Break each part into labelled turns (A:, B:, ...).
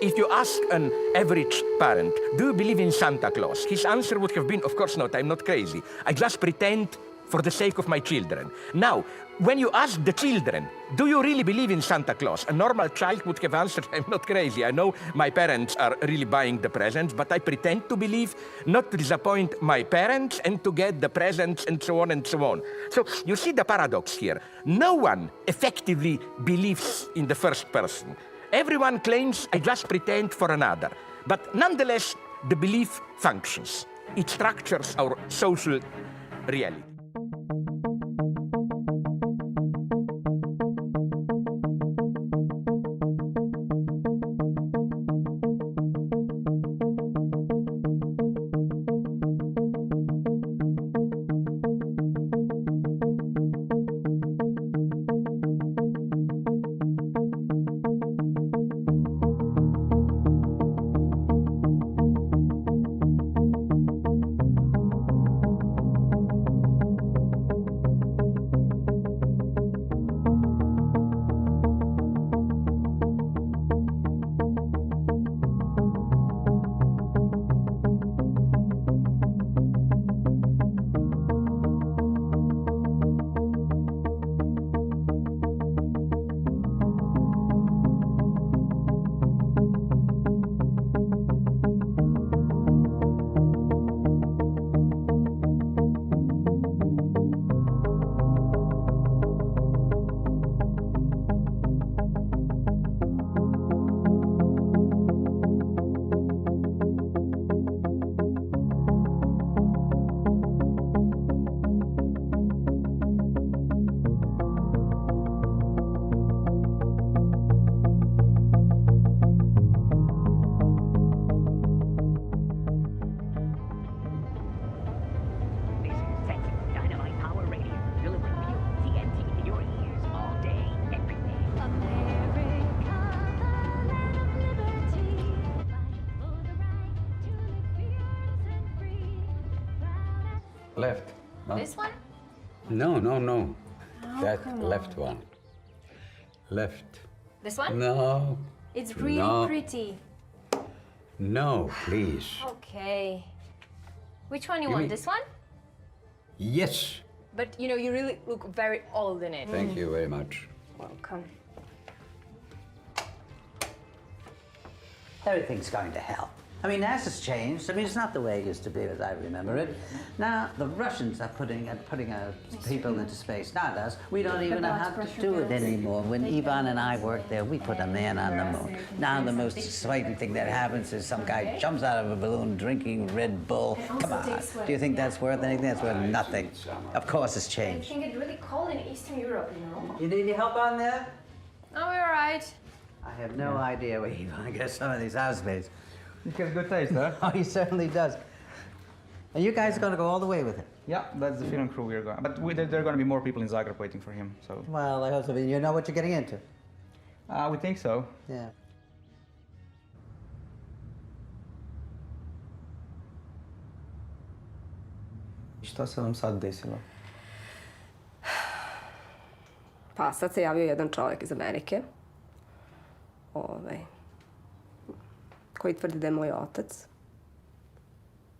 A: if you ask an average parent, do you believe in Santa Claus? His answer would have been, of course not, I'm not crazy. I just pretend for the sake of my children. Now, when you ask the children, do you really believe in Santa Claus? A normal child would have answered, I'm not crazy. I know my parents are really buying the presents, but I pretend to believe, not to disappoint my parents and to get the presents and so on and so on. So you see the paradox here. No one effectively believes in the first person. Everyone claims, I just pretend for another. But nonetheless, the belief functions. It structures our social reality.
B: Left. No?
C: This one?
B: No, no, no.
C: Oh,
B: That
C: come
B: left
C: on.
B: one. Left.
C: This one?
B: No.
C: It's really
B: No.
C: pretty.
B: No, please.
C: Okay. Which one you
B: You
C: want?
B: mean-
C: This one?
B: Yes.
C: But you know, you really look very old in it.
B: Thank you very much.
C: Welcome.
D: Everything's going to hell. I mean, as it's changed. I mean, it's not the way it used to be as I remember it. Now, the Russians are putting people into space, not us. We don't even know how to do it anymore. When Ivan and I worked there, we put a man on the moon. Now, the most exciting thing that happens is some guy jumps out of a balloon drinking Red Bull. Come on. Do you think that's worth anything? That's worth nothing. Of course, it's
C: I
D: changed.
C: think it's really cold in Eastern Europe, you know?
D: You need any help on there?
C: Oh, we're all right.
D: I have no idea where Ivan gets some of these housemates.
E: He has good taste, huh?
D: Oh, he certainly does. And you guys are going to go all the way with it?
E: Yeah, that's the film crew we're going. But there are going to be more people in Zagreb waiting for him, so.
D: Well, I hope so. You know what you're getting into?
E: We think so.
D: Yeah.
E: Šta se vam sad desilo?
F: Pa sad se javio jedan čovjek iz Amerike, koji tvrdi da je moj otac,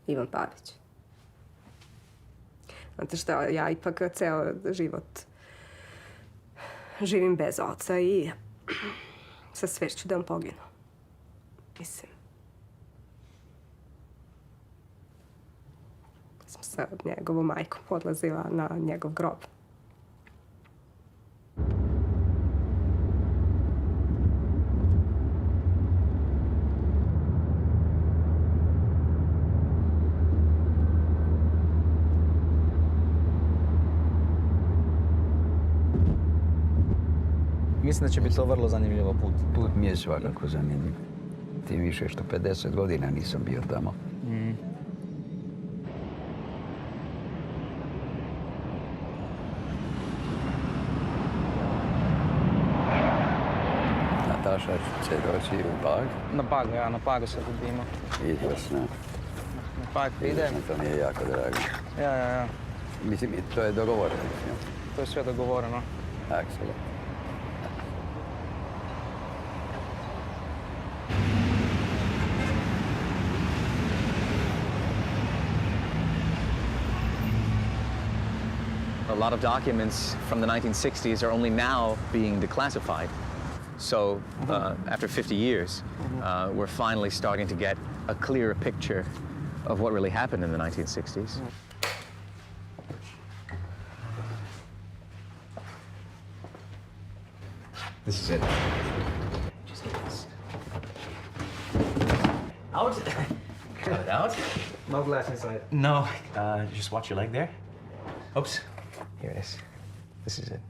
F: Ivan Pavić. Znate šta, ja ipak ceo život živim bez oca i sa svešću da on poginu. Mislim, sam sa njegovom majkom odlazila na njegov grob.
E: Mislim da će biti to vrlo zanimljivo put.
B: Put mi je svakako zanimljiv. Tim više što 50 godina nisam bio tamo. Nataša će doći u Pag.
E: Na Pagu se budimo.
B: Izvrsno.
E: Na Pag idem.
B: To mi je jako drago.
E: Ja.
B: Mislim, to je dogovoreno.
E: To je sve dogovoreno.
B: Apsolutno.
G: lot of documents from the 1960s are only now being declassified. So after 50 years, we're finally starting to get a clearer picture of what really happened in the 1960s. This is it. Just get this. Out. Cut it out.
E: No glass inside.
G: No, just watch your leg there. Oops. Here it is. This is it.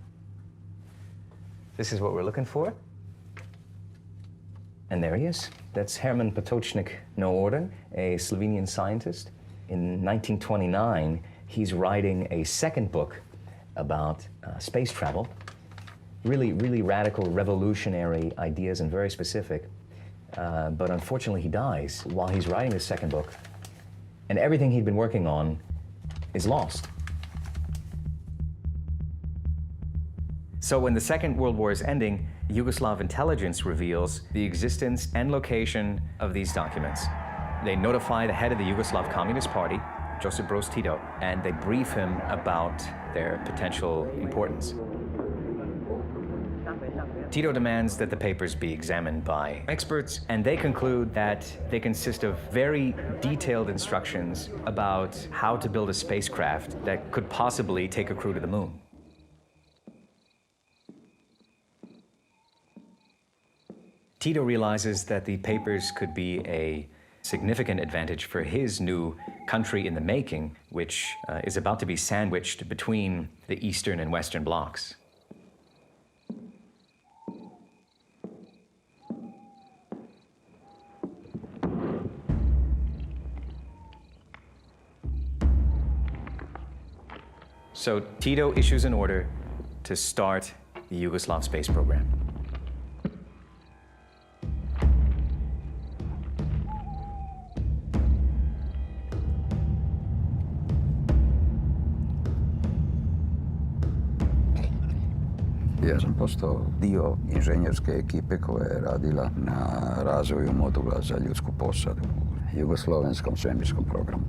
G: This is what we're looking for. And there he is. That's Herman Potočnik Noorden, a Slovenian scientist. In 1929, he's writing a second book about space travel. Really radical, revolutionary ideas and very specific. But unfortunately, he dies while he's writing his second book. And everything he'd been working on is lost. So when the Second World War is ending, Yugoslav intelligence reveals the existence and location of these documents. They notify the head of the Yugoslav Communist Party, Josip Broz Tito, and they brief him about their potential importance. Tito demands that the papers be examined by experts, and they conclude that they consist of very detailed instructions about how to build a spacecraft that could possibly take a crew to the moon. Tito realizes that the papers could be a significant advantage for his new country in the making, which is about to be sandwiched between the Eastern and Western blocs. So Tito issues an order to start the Yugoslav space program.
B: Ja sam postao dio inženjerske ekipe koja je radila na razvoju modula za ljudsku posadu u jugoslovenskom svemirskom programu.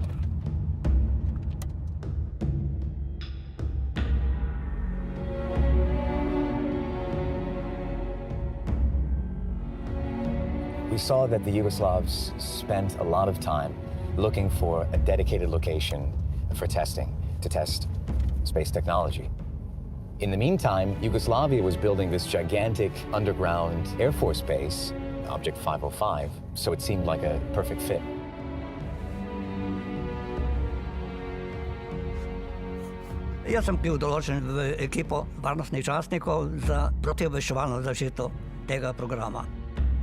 G: We saw that the Yugoslavs spent a lot of time looking for a dedicated location for testing, to test space technology. In the meantime, Yugoslavia was building this gigantic underground Air Force base, Object 505, so it seemed like a perfect fit.
H: Jaz sem bil določen v ekipo varnostnih častnikov za protiobveščevalno zaščito tega programa.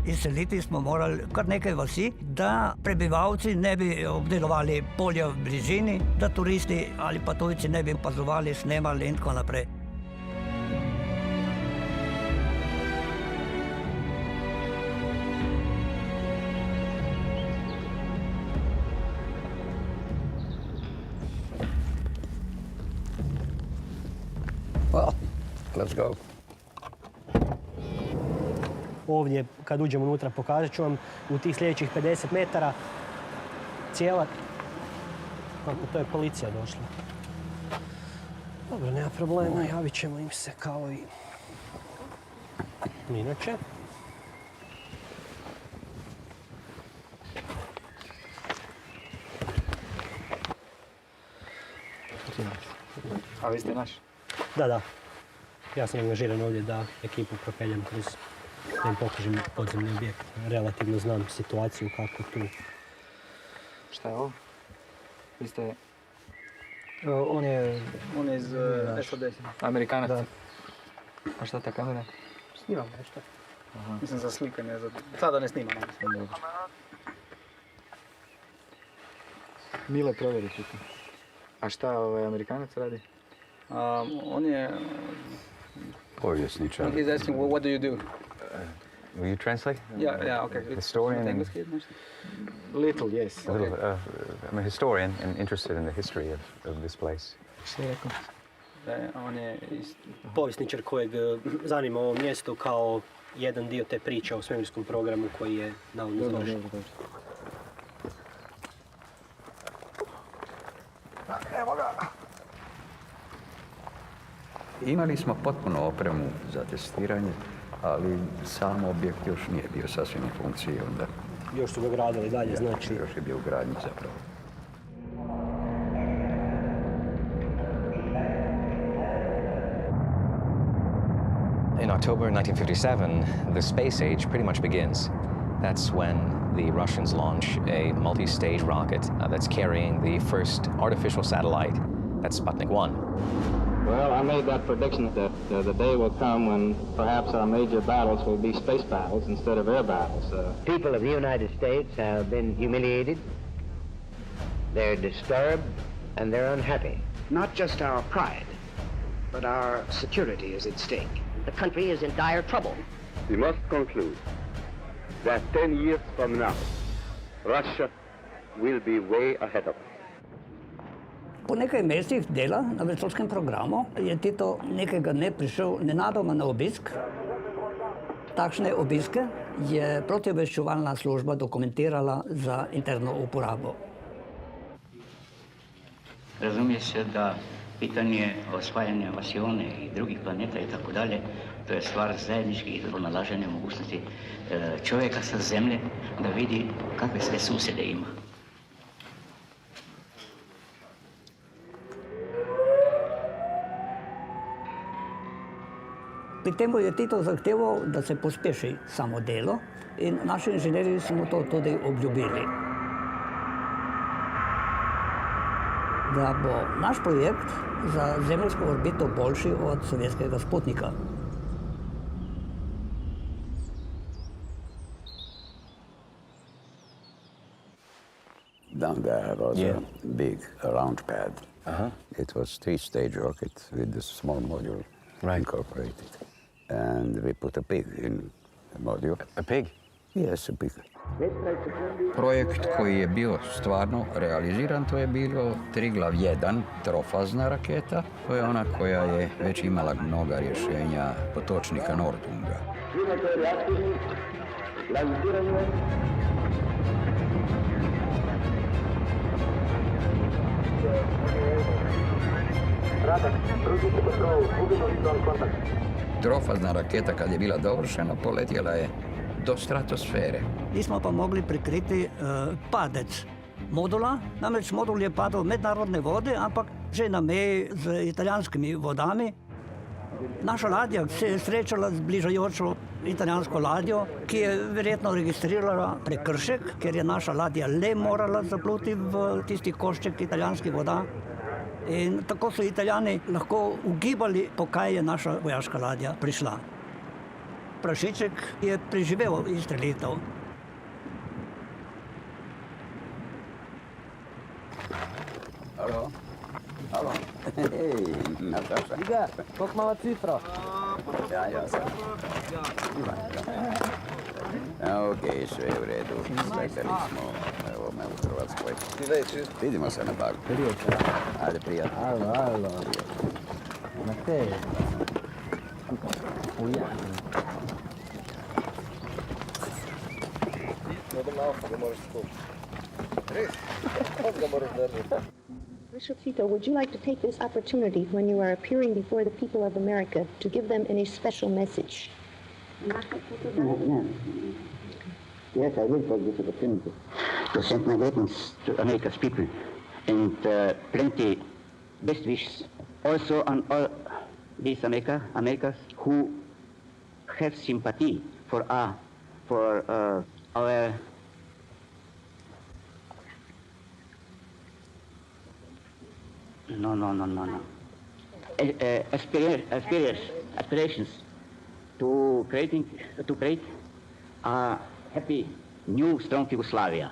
H: Izseliti smo morali kar nekaj vasi, da prebivalci ne bi obdelovali polja v bližini, da turisti ali pa tujci ne bi opazovali, snemali in tako naprej.
B: Well, let's go.
I: Ovdje, kad uđemo unutra, pokazat ću vam u tih sljedećih 50 metara cijela... Kako, to je policija došla. Dobro, nema problema, javit ćemo im se kao i inače.
E: A vi ste naš?
I: Da. Ja sam angažiran ovdje da ekipu propeljam kroz, da im pokažem podzemni objekt. Relativno znam situaciju kako tu.
E: Šta je ovo? Vi ste...
H: On je iz SAD.
E: Amerikanac?
H: Da.
E: A šta ta kamera?
H: Snimam nešto.
E: Aha.
H: Mislim za slikanje, sada ne snimam.
E: Mile provjeri tu. A šta Amerikanac radi?
H: On je...
B: Povjesničar.
H: He's asking, what do you do?
G: Will you translate?
H: Yeah, okay.
G: Historian and...
H: Little, yes.
G: A little, I'm a historian and interested in the history of this place.
H: Šta je rekao? On je
I: Povjesničar kojeg zanima ovo mjesto kao jedan dio te priče o svemirskom programu koji je navodno završen.
H: Evo ga!
B: Imali smo potpuno opremu za testiranje, ali sam objekt još nije bio sasvim u funkciji onda.
I: Još su ga gradili dalje, znači.
B: Još je bio u gradnji zapravo.
G: In October 1957, the space age pretty much begins. That's when the Russians launch a multi-stage rocket that's carrying the first artificial satellite. That's Sputnik 1.
J: Well, I made that prediction that the day will come when perhaps our major battles will be space battles instead of air battles.
K: People of the United States have been humiliated. They're disturbed and they're unhappy.
L: Not just our pride, but our security is at stake.
K: The country is in dire trouble.
J: We must conclude that 10 years from now, Russia will be way ahead of us.
H: Po nekaj mesecih dela na vesoljskem programu je Tito nekega dne prišel nenadoma na obisk. Takšne obiske je protiobveščevalna služba dokumentirala za interno uporabo.
K: Razumije se da pitanje osvajanja Vasione i drugih planeta i tako dalje, to je stvar zajedničkih pronalaženja mogućnosti čovjeka sa zemlje da vidi kakve sve susjede ima. Pri temu je Tito zahteval, da se pospeši samo delo in naši inženirji so mu to tudi obljubili. Da bo naš projekt za zemljsko orbito boljši od sovjetskega Sputnika.
B: Down there was a big round pad. It was 3-stage rocket with the small module incorporated. And we put a pig in the module.
G: A pig?
B: Yes, a pig. Projekt koji je bio stvarno realiziran, to je bilo Triglav 1, trofazna raketa. To je ona koja je već imala mnoga rješenja potočnika Nordunga. Trofazna raketa kad je bila dovršena, poletjela je do stratosfere.
H: Nismo pa mogli prikriti padec modula, namreč modul je padal v mednarodne vode, ampak že na meji z italijanskimi vodami. Naša ladja se je srečala z bližajočo italijansko ladjo, ki je verjetno registrirala prekršek, ker je naša ladja le morala zapluti v tisti košček italijanskih voda. In tako so Italijani lahko ugibali, po kaj je naša vojaška ladja prišla. Prašiček je preživel izstrelitev.
B: Halo? Halo? Hej, Nataša.
K: Iga, koliko mala cifra?
B: Ja sam. Okej, sve je u redu. Sleteli smo ovome u Hrvatskoj. Vidimo se na bagu. Ajde, prijatno.
K: Alo. Na te.
M: Bishop Tito, would you like to take this opportunity when you are appearing before the people of America to give them any special message?
K: Yes, I will take this opportunity to send my greetings to America's people and plenty best wishes. Also on all these Americas who have sympathy for our aspirations to create a happy, new, strong Yugoslavia.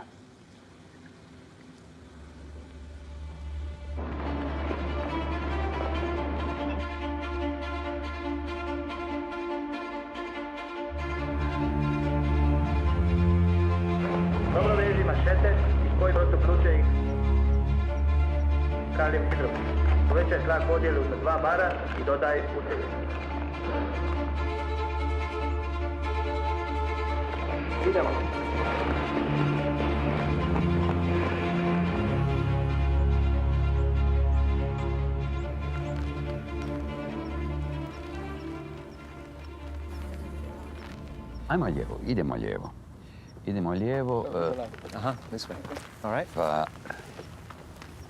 J: Dobro veži mašete iz koji prosto pluće ih kaljem hidro. Povećaj tlak podjelu za 2 bara i dodaj utjevi. Idemo.
B: Ajmo lijevo, idemo lijevo. Idemo lijevo.
G: Aha, this way. All right.
B: Pa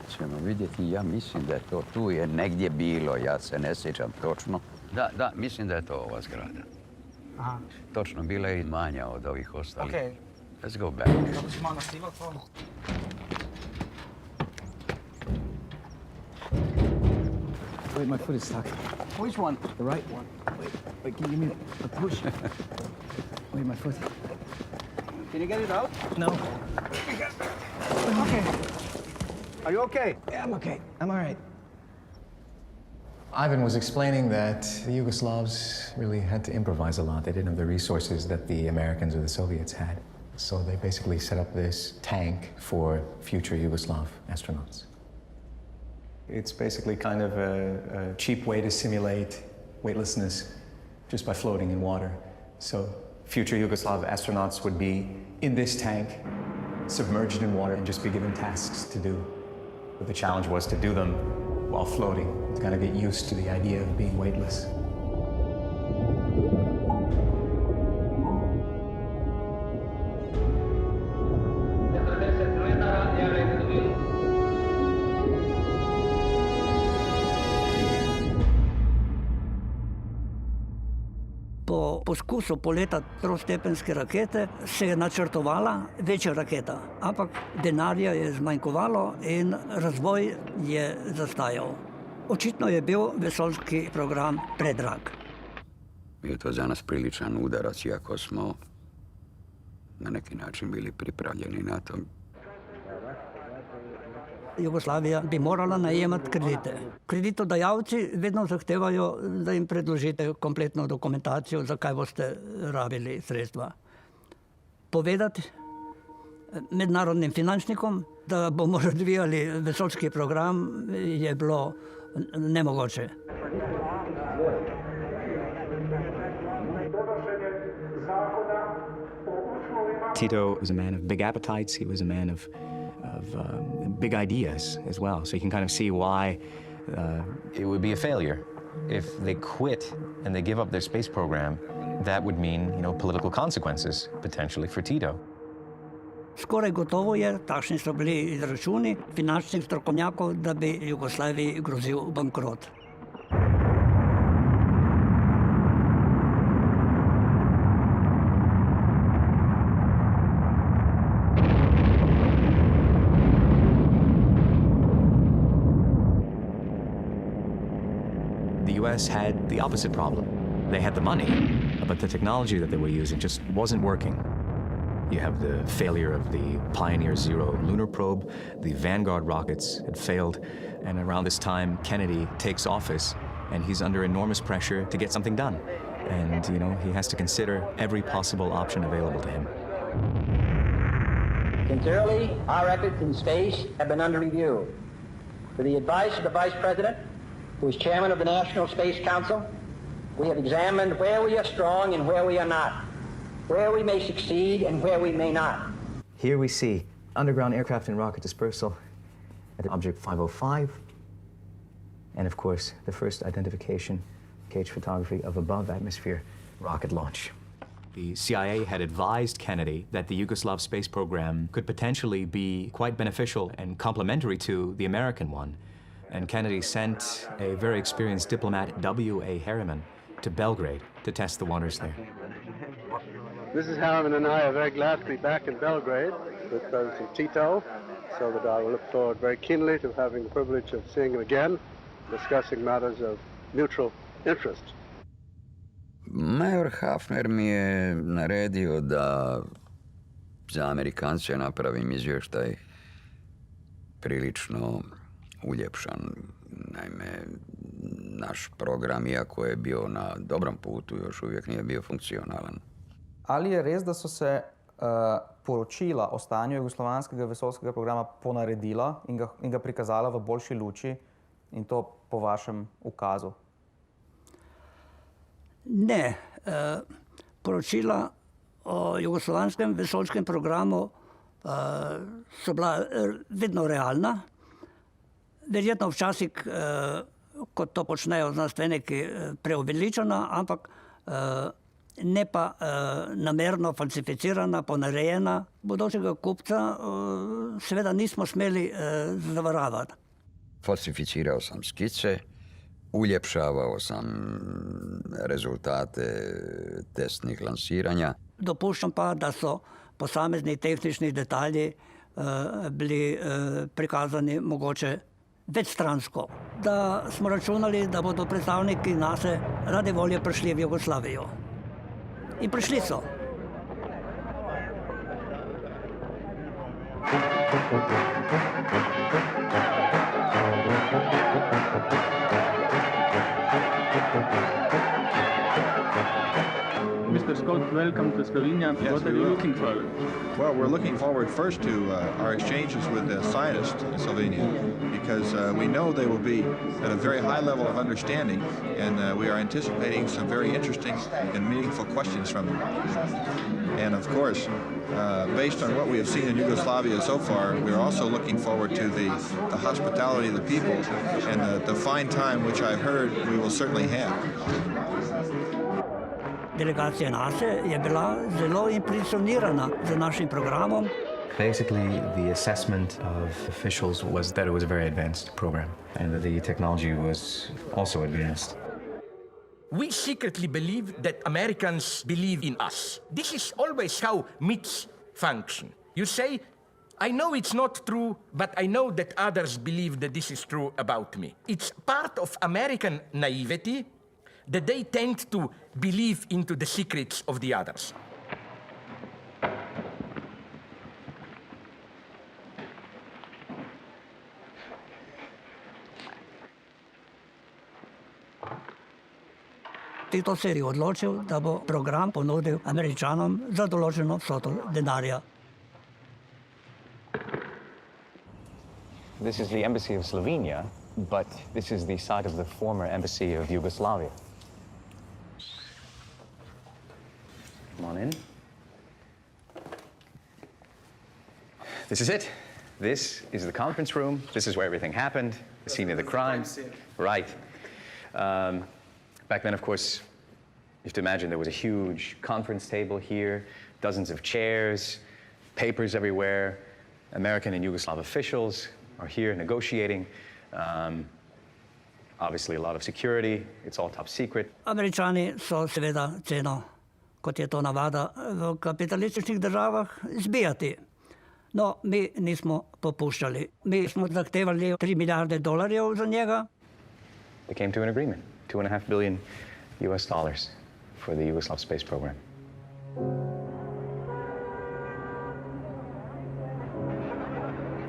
B: ćemo vidjeti, ja mislim da je to tu je negdje bilo, ja se ne sjećam točno. Da, mislim da je to ova zgrada.
E: Aha.
B: Točno, bila je i manja od ovih ostalih.
E: Okay.
B: Let's go back.
N: Wait, my foot is stuck. Which one? The right one. Wait, can you give me a push? Wait, my foot.
E: Can you get it out?
N: No.
E: Okay. Are you okay?
N: Yeah, I'm okay. I'm all right. Ivan was explaining that the Yugoslavs really had to improvise a lot. They didn't have the resources that the Americans or the Soviets had. So they basically set up this tank for future Yugoslav astronauts. It's basically kind of a cheap way to simulate weightlessness just by floating in water. So future Yugoslav astronauts would be in this tank, submerged in water, and just be given tasks to do. But the challenge was to do them while floating, to kind of get used to the idea of being weightless.
H: Po poskusu poleta trostepenske rakete se je načrtovala večja raketa, ampak denarja je zmanjkovalo in razvoj je zastajal. Očitno je bil vesoljski program predrag.
B: Je to za nas priličan udarac, iako smo na neki način bili pripravljeni na to.
H: Jugoslavija bi morala najemati kredite. Kreditodajalci vedno zahtevajo, da jim predložite kompletno dokumentacijo, zakaj boste rabili sredstva. Povedati mednarodnim finančnikom, da bomo razvijali vesoljski program, je bilo nemogoče.
O: Tito was a man of big appetites. He was a man of big ideas as well. So you can kind of see why
G: it would be a failure. If they quit and they give up their space program, that would mean, political consequences potentially for Tito.
H: Skoraj gotovo je, takšni so bili izračuni finančnih strokovnjakov, da bi Jugoslaviji grozil bankrot.
O: The US had the opposite problem. They had the money, but the technology that they were using just wasn't working. You have the failure of the Pioneer Zero lunar probe, the Vanguard rockets had failed, and around this time, Kennedy takes office, and he's under enormous pressure to get something done. And, he has to consider every possible option available to him.
P: Since early, our efforts in space have been under review. With the advice of the Vice President, who is chairman of the National Space Council, we have examined where we are strong and where we are not, where we may succeed and where we may not.
N: Here we see underground aircraft and rocket dispersal at object 505, and of course the first identification, cage photography of above atmosphere rocket launch.
O: The CIA had advised Kennedy that the Yugoslav space program could potentially be quite beneficial and complementary to the American one. And Kennedy sent a very experienced diplomat, W.A. Harriman, to Belgrade to test the waters there.
Q: Mrs. Harriman and I are very glad to be back in Belgrade with President Tito, so that I will look forward very keenly to having the privilege of seeing him again, discussing matters of mutual interest.
B: Major Hafner mi je naredio da za Amerikance napravim izvještaj prilično uljepšan. Naime, naš program, iako je bio na dobrom putu, još uvijek nije bio funkcionalan.
E: Ali je res, da so se poročila o stanju jugoslovanskega vesoljskega programa ponaredila in ga prikazala v boljši luči, in to po vašem ukazu?
H: Ne. Poročila o jugoslovanskem vesoljskem programu so bila vedno realna. Verjetno včasih, kot to počnejo znanstveniki, preuveličena, ampak ne pa namerno falsificirana, ponarejena. Bodočega kupca seveda nismo smeli zavaravati.
B: Falsificirao sam skice, uljepšavao sam rezultate testnih lansiranja.
H: Dopuščam pa, da so posamezni tehnični detalji bili prikazani mogoče večstransko. Da smo računali, da bodo predstavniki naše rade volje prišli v Jugoslavijo. In prišli so.
R: Mr. Scott, welcome to Slovenia.
S: Yes,
R: what are you looking for?
S: Well, we're looking forward first to our exchanges with the scientists in Slovenia, because we know they will be at a very high level of understanding, and we are anticipating some very interesting and meaningful questions from them. And of course, based on what we have seen in Yugoslavia so far, we are also looking forward to the hospitality of the people and the fine time which I've heard we will certainly have.
H: Delegacija naše je bila zelo impresionirana z našim programom.
O: Basically, the assessment of officials was that it was a very advanced program and that the technology was also advanced.
A: We secretly believe that Americans believe in us. This is always how myths function. You say, I know it's not true, but I know that others believe that this is true about me. It's part of American naivety that they tend to believe into the secrets of the others.
H: Tito se je odločil, da bo program ponudil Američanom za določeno vsoto denarja.
G: This is the embassy of Slovenia, but this is the site of the former embassy of Yugoslavia. Come on in. This is it. This is the conference room. This is where everything happened, the scene of the crime. Right. Back then, of course, you have to imagine there was a huge conference table here, dozens of chairs, papers everywhere. American and Yugoslav officials are here negotiating. Obviously, a lot of security. It's all top secret.
H: Američani so seveda ceno, kot je to navada v kapitalističnih državah, zbijati. No, mi nismo popuščali. Mi smo zahtevali $3 milijarde za njega.
G: They came to an agreement, $2.5 billion for the Yugoslav space program.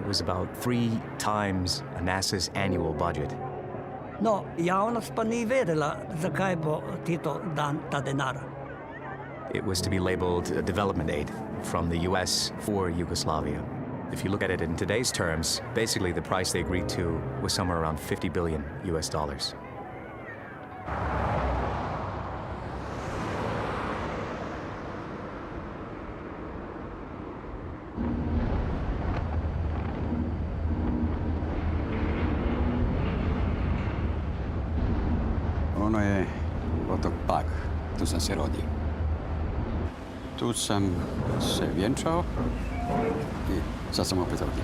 O: It was about 3 times NASA's annual budget.
H: No, javnost pa ni vedela, zakaj bo Tito dan ta denar.
O: It was to be labeled a development aid from the US for Yugoslavia. If you look at it in today's terms, basically the price they agreed to was somewhere around $50 billion.
B: Ono je otok Pag, tu sam se rodio. Tu sam se vjenčao i sad sam opet ovdje.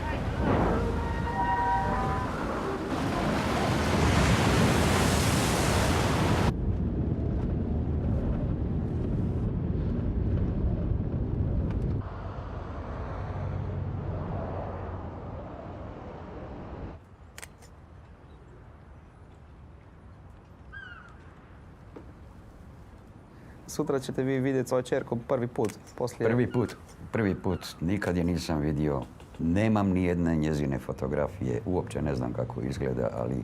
E: Sutra ćete vi vidjeti svoju čerku prvi put.
B: Prvi put. Nikad je nisam vidio. Nemam ni jedne njezine fotografije. Uopće ne znam kako izgleda, ali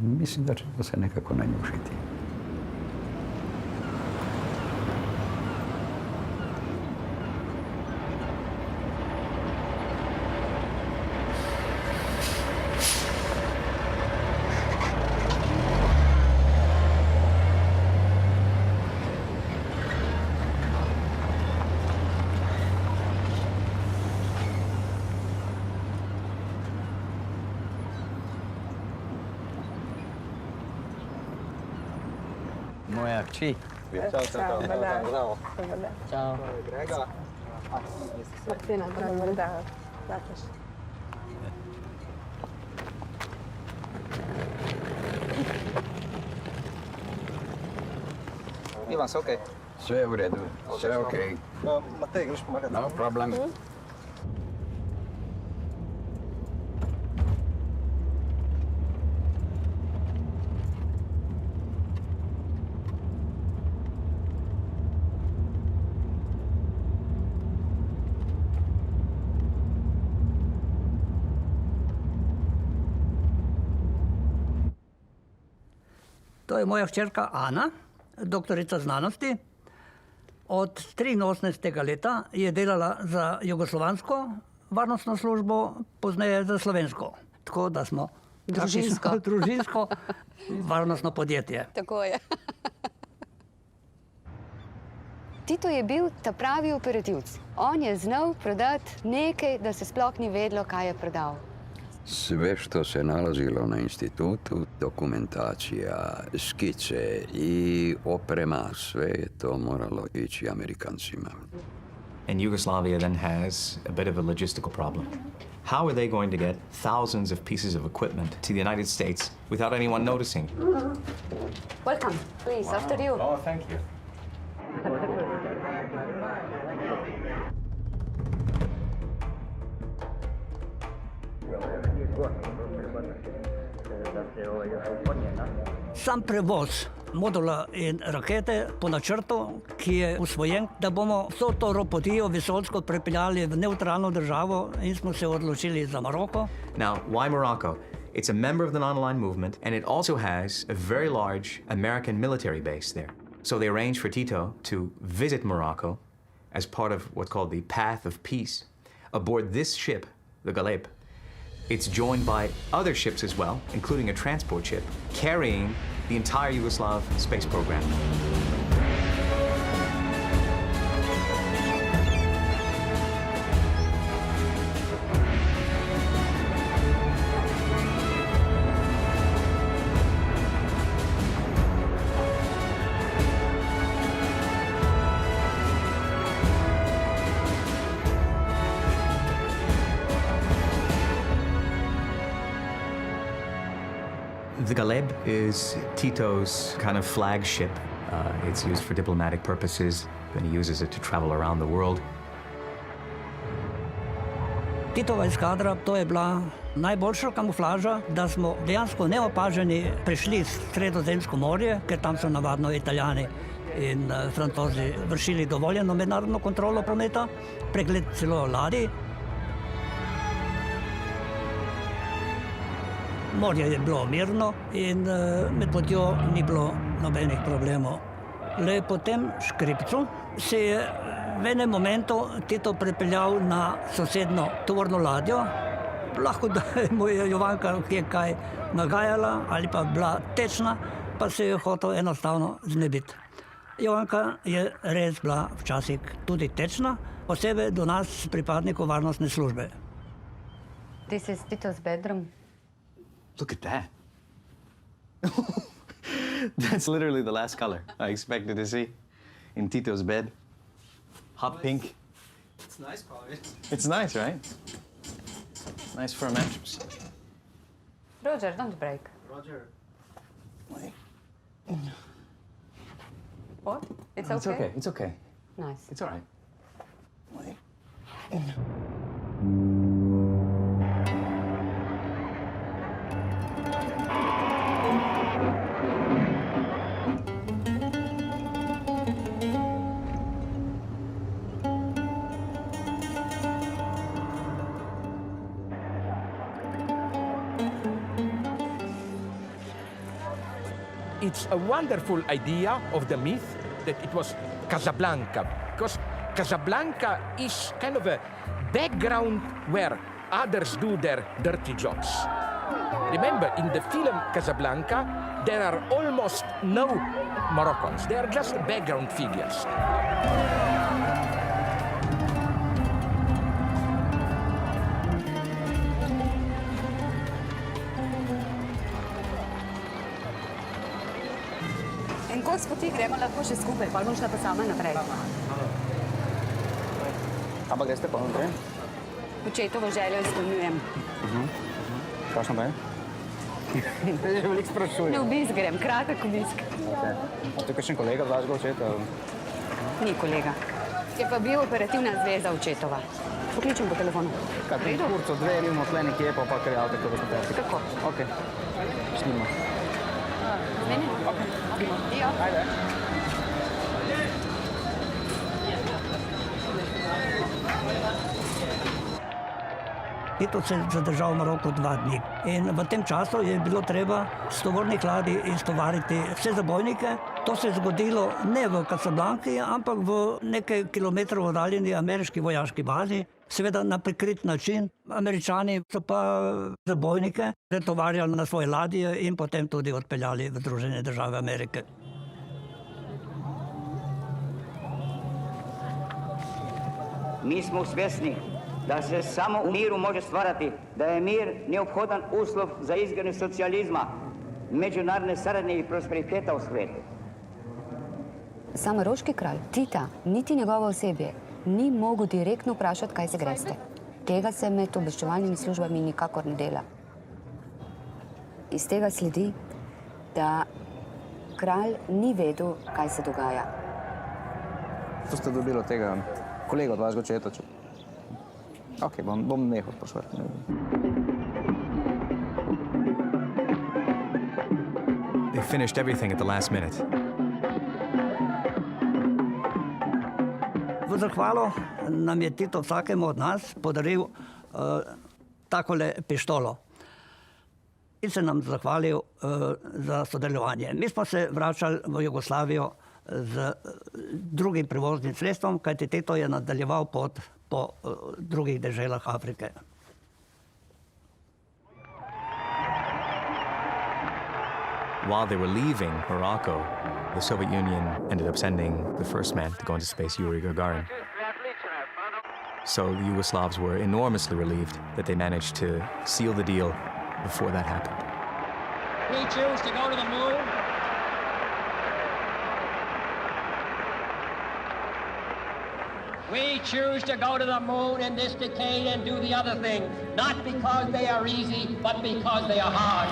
B: mislim da ćemo se nekako nanjušiti. Moja kći
F: Ciao, ciao.
E: Grega.
F: Martina, dobar dan.
E: Ivan, sve okej?
B: Sve je u redu, sve okej.
E: Matej, greš pomagati?
B: No problem.
H: To je moja hčerka Ana, doktorica znanosti. Od 83. leta je delala za jugoslovansko varnostno službo, pozneje za slovensko. Tako da smo družinsko varnostno podjetje.
T: Tako je. Tito je bil ta pravi operativc. On je znal prodati nekaj, da se sploh ni vedlo, kaj je prodal.
B: Sve što se nalazilo na institutu, dokumentacija, skice i oprema, sve je to moralo ići Amerikancima.
O: And Yugoslavia then has a bit of a logistical problem. How are they going to get thousands of pieces of equipment to the United States without anyone noticing?
T: Welcome, please, after you.
O: Oh, thank you.
H: Sam prevoz modula in rakete po načrtu, ki je usvojen, da bomo vso to ropotijo vesoljsko prepeljali v nevtralno državo in smo se odločili za Maroko.
O: Now, why Morocco? It's a member of the non-aligned movement, and it also has a very large American military base there. So they arranged for Tito to visit Morocco as part of what's called the Path of Peace. Aboard this ship, the Galeb, it's joined by other ships as well, including a transport ship, carrying the entire Yugoslav space program. The Galeb is Tito's kind of flagship. It's used for diplomatic purposes, and he uses it to travel around the world.
H: Titova eskadra, to je bila najboljša kamuflaža, da smo dejansko neopaženi prišli v Sredozemsko morje, ker tam so navadno Italijani in Francozi vršili dovoljeno mednarodno kontrolo prometa, pregled celo ladij. Morje je bilo mirno in med potjo ni bilo nobenih problemov. Le po tem škripcu se je v enem momentu Tito prepeljal na sosedno tovorno ladjo. Lahko da mu je Jovanka kaj nagajala ali pa bila tečna, pa se je hotel enostavno znebiti. Jovanka je res bila včasih tudi tečna, posebej do nas pripadnikov varnostne službe.
T: This is Tito's bedroom.
O: Look at that. That's literally the last color I expected to see in Tito's bed. Hot pink.
E: It's nice color.
O: It's nice, right? Nice for a mattress.
T: Roger, don't break.
E: Roger.
O: Wait.
T: What? It's
O: It's
T: okay?
O: okay. It's okay.
T: Nice.
O: It's all right. Wait.
A: It's a wonderful idea of the myth that it was Casablanca, because Casablanca is kind of a background where others do their dirty jobs. Remember, in the film Casablanca, there are almost no Moroccans. They are just background figures.
T: Kos poti gremo lahko še skupaj, pa bom šla pa sama naprej.
E: Ampak greste pa naprej?
T: Očetovo željo izpolnjujem.
E: Kakšno pa je? Te že veliko sprašujem.
T: Na obisk grem, kratek obisk.
E: A to je kakšen kolega vašega očeta?
T: Ni kolega. Je pa bil operativna zveza očetova. Pokličem po telefonu.
E: Kaj, pri kurcu dve, imamo tle nekje, pa kar javite, ko boste prijatelji.
T: Tako.
E: Ok. Snimo.
T: Z meni? Ok. Dio.
E: Ajde.
H: Tito se je zadržal v Maroku 2 dni. In v tem času je bilo treba s tovornih ladij istovariti vse zabojnike. To se je zgodilo ne v Casablanki, ampak v nekaj kilometrov oddaljeni ameriški vojaški bazi. Seveda na prikrit način. Američani so pa zabojnike pretovarjali na svoje ladje in potem tudi odpeljali v Združene države Amerike.
K: Mi smo svjesni da se samo u miru može stvarati, da je mir neophodan uslov za izgradnju socijalizma, međunarodne saradnje i prosperiteta u svijetu.
T: Sam maroški kralj, Tita, niti njegovo osebje, ni mogel direktno vprašati, kaj se greste. Tega se med obveščevalnimi službami nikakor ne dela. Iz tega sledi, da kralj ni vedel, kaj se dogaja.
E: To ste dobili od tega kolega od vašega očeta? Ok, bom nehal sprašovati.
O: They finished everything at the last minute.
H: V zahvalo nam je Tito vsakemu od nas podaril takole pištolo. In se nam zahvalil za sodelovanje. Mi smo se vračali v Jugoslavijo z drugim prevoznim sredstvom, kajti Tito je nadaljeval pot po drugih deželah Afrike.
O: While they were leaving Morocco, the Soviet Union ended up sending the first man to go into space, Yuri Gagarin. So the Yugoslavs were enormously relieved that they managed to seal the deal before that happened.
P: We choose to go to the moon. We choose to go to the moon in this decade and do the other things, not because they are easy, but because they are hard.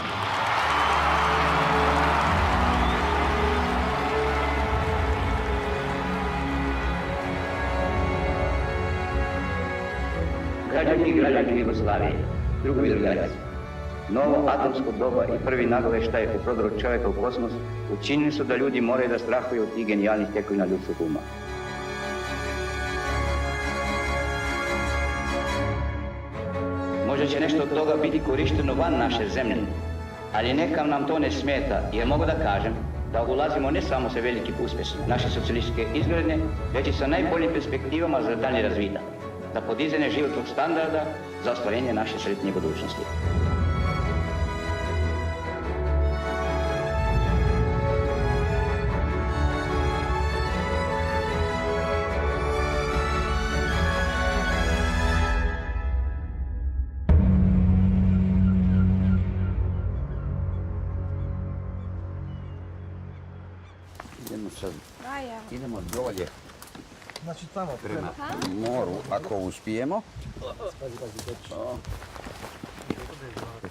K: Građani i građanke Jugoslavije, drugovi i drugarice, novo atomsko doba i prvi nagoveštaj u prodoru čovjeka u kosmos učinili su da ljudi moraju da strahuju od tih genijalnih tekovina ljudskog uma. Možda će nešto od toga biti korišteno van naše zemlje, ali neka nam to ne smeta, jer mogu da kažem da ulazimo ne samo sa velikim uspješom naše socijalističke izgradnje, već i sa najboljim perspektivama za dalji razvitak, za podizanje životnog standarda, za ostvarenje naše sretnije budućnosti.
B: Idemo dolje.
E: Znači tamo
B: prema moru, ako uspijemo.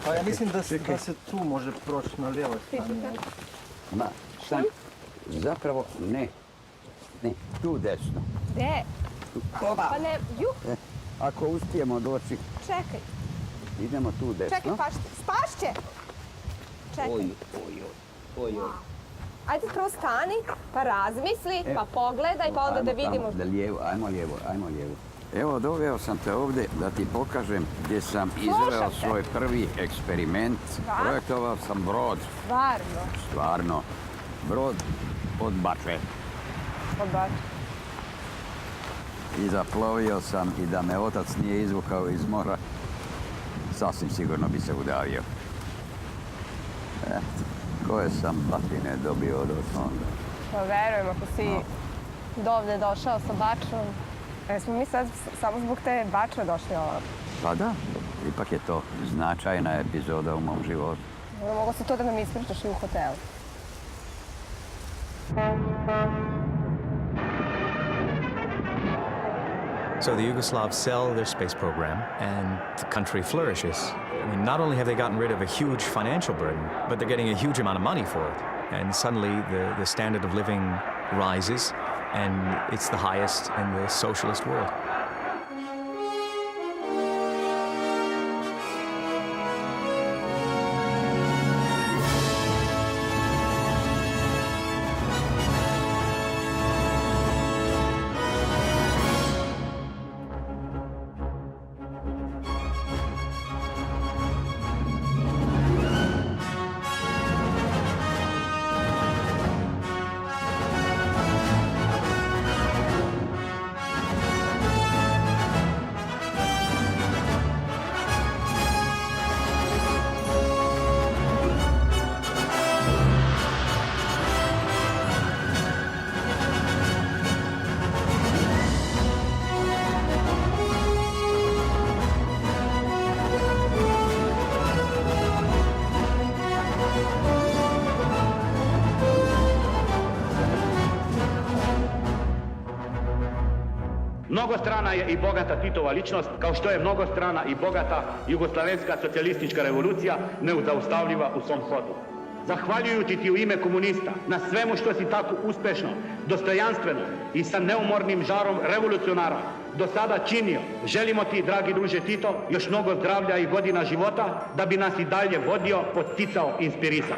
E: Pa ja mislim da se tu može proći na lijevoj strani.
B: Ma, sam, zapravo ne. Ne, tu desno.
C: Gde? Pa ne, ju.
B: Ako uspijemo doći,
C: Čekaj.
B: idemo tu desno.
C: Čekaj, spašće. Čekaj.
B: Oj.
C: Ajde prvo stani, pa razmisli, pa pogledaj, pa onda da vidimo.
B: Ajmo lijevo. Evo, doveo sam te ovdje da ti pokažem gdje sam izveo svoj prvi eksperiment. Projektovao sam brod. Stvarno. Brod od bače. I zaplovio sam i da me otac nije izvukao iz mora, sasvim sigurno bi se udavio. Koje sam batine dobio od onda.
C: Pa verujem, ako si dovde došao sa bačom. Smo mi sad samo zbog te bače došli ovako.
B: Pa da, ipak je to značajna epizoda u mom životu.
C: Mogu si to da nam ispričaš i u hotelu.
O: So the Yugoslavs sell their space program, and the country flourishes. I mean, not only have they gotten rid of a huge financial burden, but they're getting a huge amount of money for it. And suddenly the standard of living rises, and it's the highest in the socialist world.
U: Mnogostrana je i bogata Titova ličnost, kao što je mnogostrana i bogata jugoslavenska socijalistička revolucija neuzaustavljiva u svom hodu. Zahvaljujući ti u ime komunista na svemu što si tako uspešno, dostojanstveno i sa neumornim žarom revolucionara do sada činio, želimo ti, dragi druže Tito, još mnogo zdravlja i godina života da bi nas i dalje vodio, podsticao, inspirisao.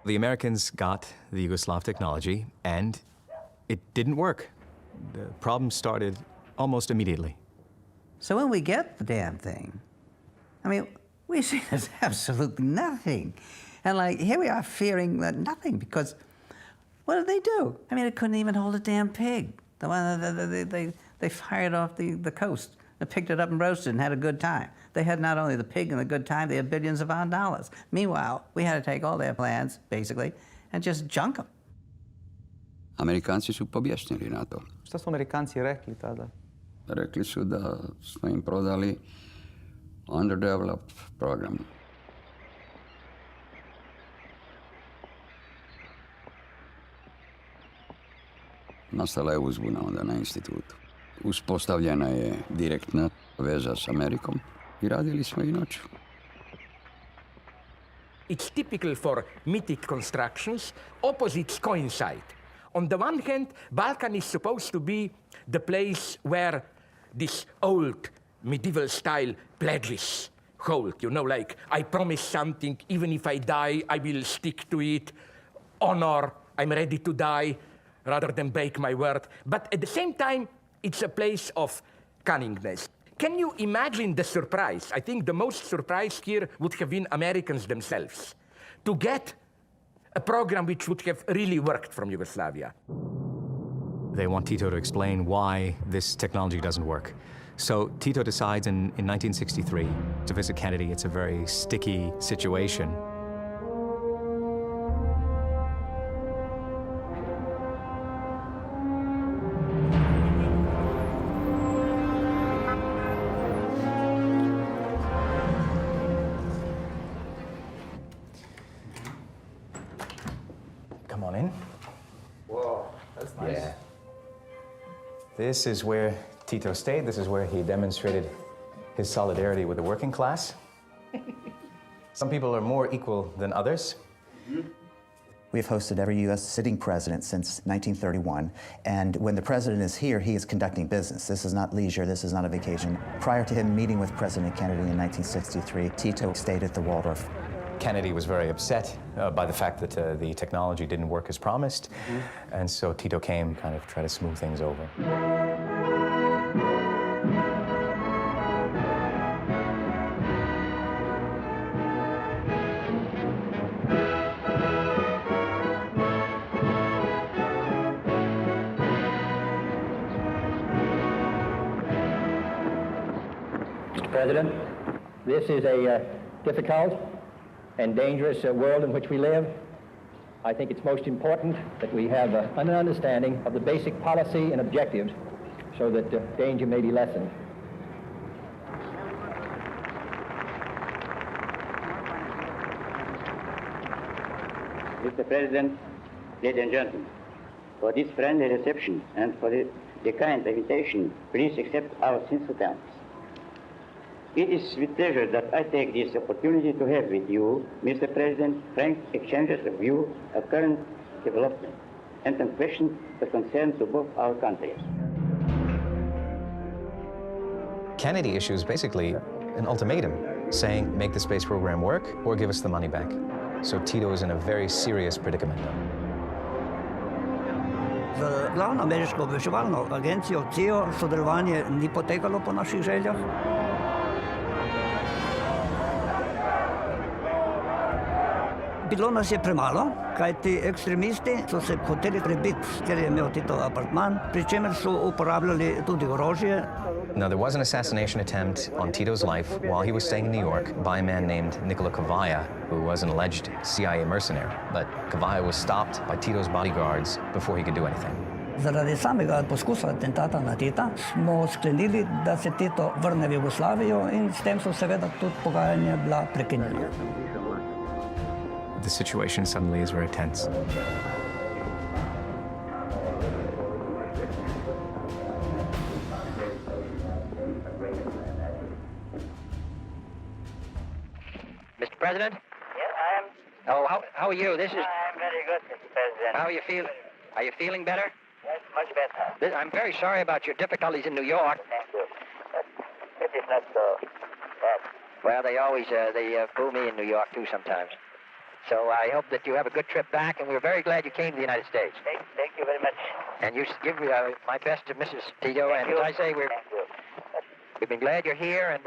O: The Americans got the Yugoslav technology, and it didn't work. The problem started almost immediately.
D: So when we get the damn thing, I mean, we see it as absolutely nothing. And like, here we are fearing that nothing, because what did they do? I mean, it couldn't even hold a damn pig. The one that they fired off the coast. They picked it up and roasted and had a good time. They had not only the pig and the good time, they had billions of our dollars. Meanwhile, we had to take all their plans, basically, and just junk them.
B: Amerikanci su pobjesnili na to.
E: Šta su Amerikanci rekli tada?
B: Rekli su da smo im prodali underdeveloped program. Nastala je uzbuna onda na institutu. Uspostavljena je direktna veza s Amerikom i radili smo i noću.
A: It's typical for mythic constructions. Opposites coincide. On the one hand, Balkan is supposed to be the place where this old medieval style pledges hold. You know, like, I promise something, even if I die, I will stick to it. Honor, I'm ready to die, rather than break my word. But at the same time, it's a place of cunningness. Can you imagine the surprise? I think the most surprised here would have been Americans themselves to get a program which would have really worked from Yugoslavia.
O: They want Tito to explain why this technology doesn't work. So Tito decides in 1963 to visit Kennedy. It's a very sticky situation. Come on in.
E: Whoa, that's nice.
O: Yeah. This is where Tito stayed. This is where he demonstrated his solidarity with the working class. Some people are more equal than others.
I: We've hosted every U.S. sitting president since 1931, and when the president is here, he is conducting business. This is not leisure, this is not a vacation. Prior to him meeting with President Kennedy in 1963, Tito stayed at the Waldorf.
O: Kennedy was very upset by the fact that the technology didn't work as promised, and so Tito came kind of try to smooth things over.
P: President, this is a difficult and dangerous world in which we live. I think it's most important that we have an understanding of the basic policy and objectives so that danger may be lessened.
K: Mr. President, ladies and gentlemen, for this friendly reception and for the kind invitation, please accept our sincere thanks. It is with pleasure that I take this opportunity to have with you, Mr. President, frank exchanges of view of current development and some questions that concern to both our countries.
O: Kennedy issues basically an ultimatum saying, make the space program work or give us the money back. So Tito is in a very serious predicament now.
H: Za glavno ameriško obveščevalno agencijo CIA sodelovanje ni potekalo po naših željah. Bilo nas je premalo, kajti ekstremisti so se hoteli prebiti, ker je imel Tito apartman, pri čemer so uporabljali tudi orožje.
O: Now, there was an assassination attempt on Tito's life while he was staying in New York by a man named Nicola Cavalla, who was an alleged CIA mercenary. But Cavalla was stopped by Tito's bodyguards before he could do anything.
H: Zaradi samega poskusa atentata na Tita smo sklenili, da se Tito vrne v Jugoslavijo in s tem so seveda tudi pogajanja bila prekinjena.
O: The situation suddenly is very tense.
P: Mr. President?
V: Yes, I am.
P: Oh, how are you? This is.
V: I'm very good, Mr. President.
P: How are you feeling? Are you feeling better?
V: Yes, much better.
P: I'm very sorry about your difficulties in New York.
V: Thank you. But it is not so bad.
P: Well, they always boo me in New York too sometimes. So I hope that you have a good trip back, and we're very glad you came to the United States.
V: Thank you very much.
P: And you give my best to Mrs. Tito, and as I say, we've been glad you're here, and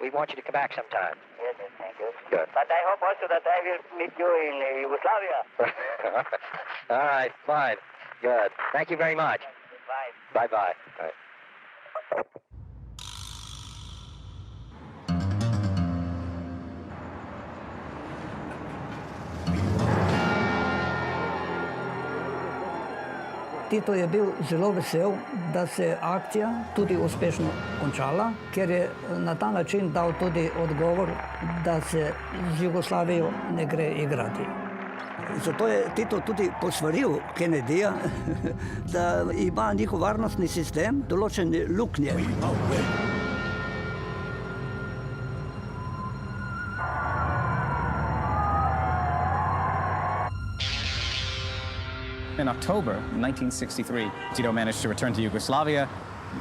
P: we want you to come back sometime.
V: Yes, thank you.
P: Good.
V: But I hope also that I will meet you in Yugoslavia.
P: All right, fine. Good. Thank you very much.
V: Bye.
P: Bye-bye. All right.
H: Tito je bil zelo vesel, da se je akcija tudi uspešno končala, ker je na ta način dal tudi odgovor, da se z Jugoslavijo ne gre igrati. Zato je Tito tudi posvaril Kennedyja, da ima njihov varnostni sistem določene luknje.
W: In October 1963, Tito managed to return to Yugoslavia.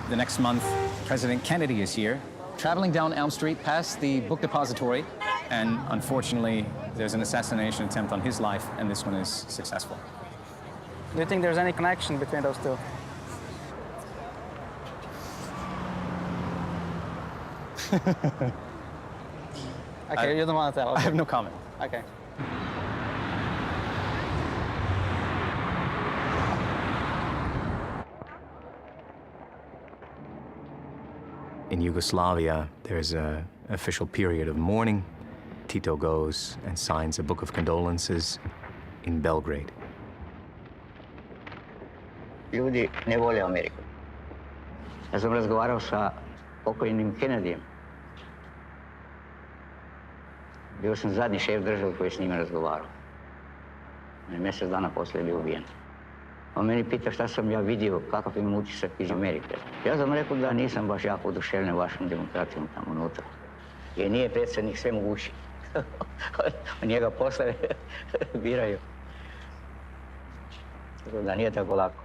W: The next month, President Kennedy is here, traveling down Elm Street past the book depository, and unfortunately, there's an assassination attempt on his life, and this one is successful.
X: Do you think there's any connection between those two? Okay, you don't want to tell. Okay.
W: I have no comment.
X: Okay.
O: In Yugoslavia, there's an official period of mourning. Tito goes and signs a book of condolences in Belgrade.
K: Ljudi ne vole Ameriku. Ja sam razgovarao sa pokojnim Kennedyjem. Bio sam zadnji šef države koji je s njima razgovarao. Mjesec dana poslije je bio ubijen. On meni pita šta sam ja vidio, kakav imam utisak iz Amerike. Ja sam rekao da nisam baš jako oduševljen vašom demokracijom tamo unutra. Jer nije predsjednik sve mogući. Njega posle biraju.
D: Da nije tako lako.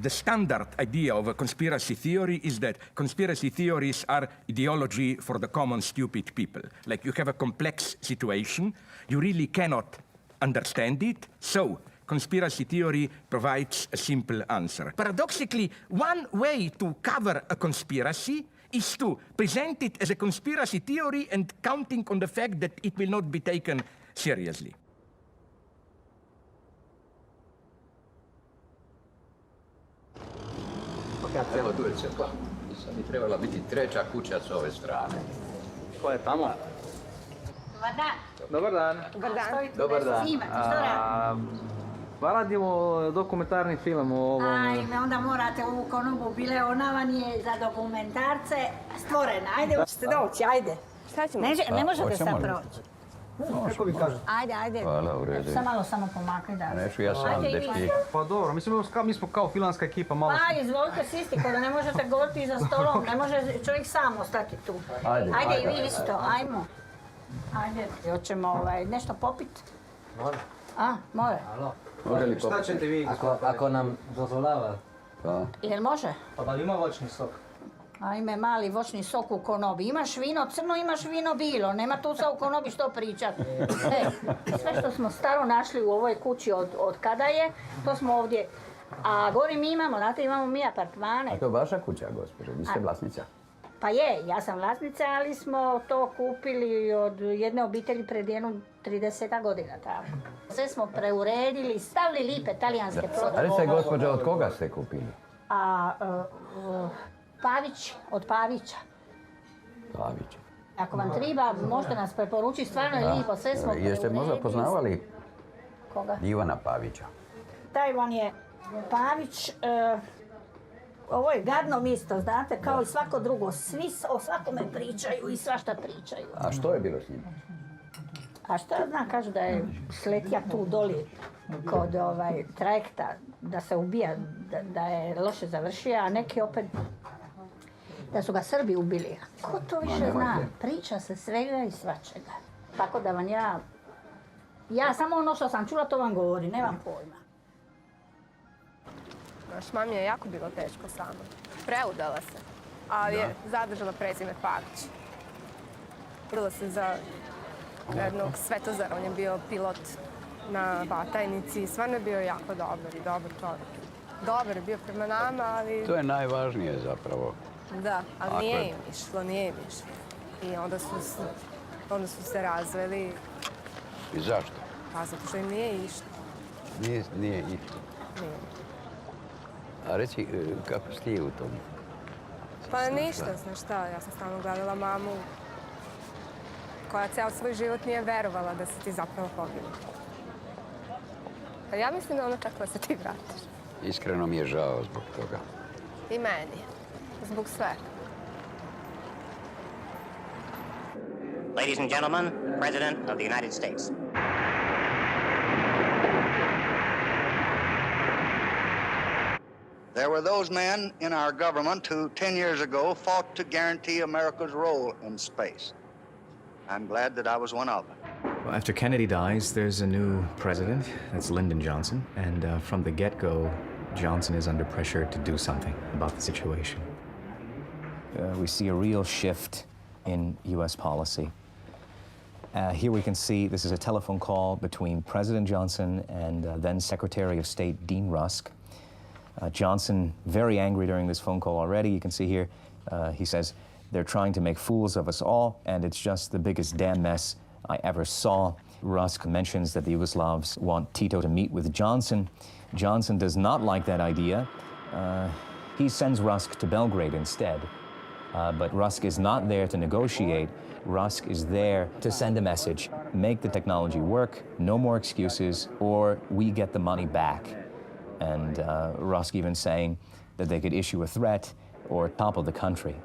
A: The standard idea of a conspiracy theory is that conspiracy theories are ideology for the common stupid people. Like you have a complex situation, you really cannot understand it, so conspiracy theory provides a simple answer. Paradoxically, one way to cover a conspiracy is to present it as a conspiracy theory and counting on the fact that it will not be taken seriously.
B: Evo tu je crkva. Sad bi trebala biti treća kuća s ove strane.
X: Ko je tamo?
J: Dobar dan.
X: Dobar dan.
J: Dobar dan.
B: Dobar dan.
J: Snimate, što radite?
X: Pa radimo dokumentarni film o ovom...
J: Ajme, onda morate u konobu bile, ona vam je za dokumentarce stvorena. Ajde, hoćete doći, ajde.
C: Šta ćemo?
J: Ne možete sad proći.
X: Kako vi kažete?
J: Ajde.
B: Hvala, u redu.
J: Samo pomakni da.
B: Neću ja sam, dečki.
X: Pa dobro, mislim, mi smo kao filanska ekipa, malo...
J: Pa, izvolite sisti, ko da ne možete govoriti za stolom, ne može čovjek sam ostati tu. Ajde i vi isto, ajmo. Ajde, hoćemo nešto popit?
D: Može.
J: Može.
B: Može li
X: Šta ćete vi?
D: Ako nam dozvoljava.
J: Jel može?
X: Pa da li ima voćni sok?
J: Ajme, mali voćni sok u konobi. Imaš vino crno, imaš vino bilo. Nema tu sa u konobi što pričat. Sve što smo staro našli u ovoj kući od kada je, to smo ovdje. A gori mi imamo, znate, imamo mi apartmane.
B: A to je vaša kuća, gospođo? Vi ste vlasnica?
J: Pa je, ja sam vlasnica, ali smo to kupili od jedne obitelji pred jednu 30 godina tamo. Sve smo preuredili, stavili lipe talijanske ploče.
B: Ali se, gospođo, od koga ste kupili?
J: Pavić, od Pavića.
B: Pavić.
J: Ako vam treba, možete nas preporučiti, stvarno je lijepo, sve smo preuredili.
B: Jeste možda poznavali
J: Koga?
B: Ivana Pavića?
J: Taj vam je Pavić, ovo je gadno mjesto, znate, kao i svako drugo. Svi o svakome pričaju i svašta pričaju.
B: A što je bilo s njim?
J: A što ja znam, kažu da je sletija tu doli kod trajekta, da se ubija, da je loše završio, a neki opet da su ga Srbi ubili. Ko to više zna? Priča se svega i svačega. Tako da vam ja samo ono što sam čula, to vam govori, nemam pojma.
C: Naš mami je jako bilo teško sama. Preudala se, ali je zadržala prezime Pavić. Udala se za jednog Svetozara, on je bio pilot na Batajnici i stvarno je bio jako dobar čovjek. Dobar je bio prema nama, ali...
B: To je najvažnije zapravo.
C: Da, ali nije im išlo. I onda su se razveli.
B: I zašto?
C: Pa zato što im nije išlo.
B: Nije išlo.
C: Nije.
B: A reci, kako si ti u tom?
C: Pa ništa, znaš šta, ja sam stalno gledala mamu koja ceo svoj život nije verovala da se ti zapravo poginuo. Pa ja mislim da ona čekala da se ti vratiš.
B: Iskreno mi je žao zbog toga.
C: I meni. Zbog svega.
L: Ladies and gentlemen, the President of the United States.
M: There were those men in our government who 10 years ago fought to guarantee America's role in space. I'm glad that I was one of them.
O: Well, after Kennedy dies, there's a new president. That's Lyndon Johnson. And from the get-go, Johnson is under pressure to do something about the situation. We see a real shift in U.S. policy. Here we can see this is a telephone call between President Johnson and then Secretary of State Dean Rusk. Johnson, very angry during this phone call already. You can see here, he says, they're trying to make fools of us all, and it's just the biggest damn mess I ever saw. Rusk mentions that the Yugoslavs want Tito to meet with Johnson. Johnson does not like that idea. He sends Rusk to Belgrade instead. But Rusk is not there to negotiate. Rusk is there to send a message, make the technology work, no more excuses, or we get the money back. And Rusk even saying that they could issue a threat or topple the country.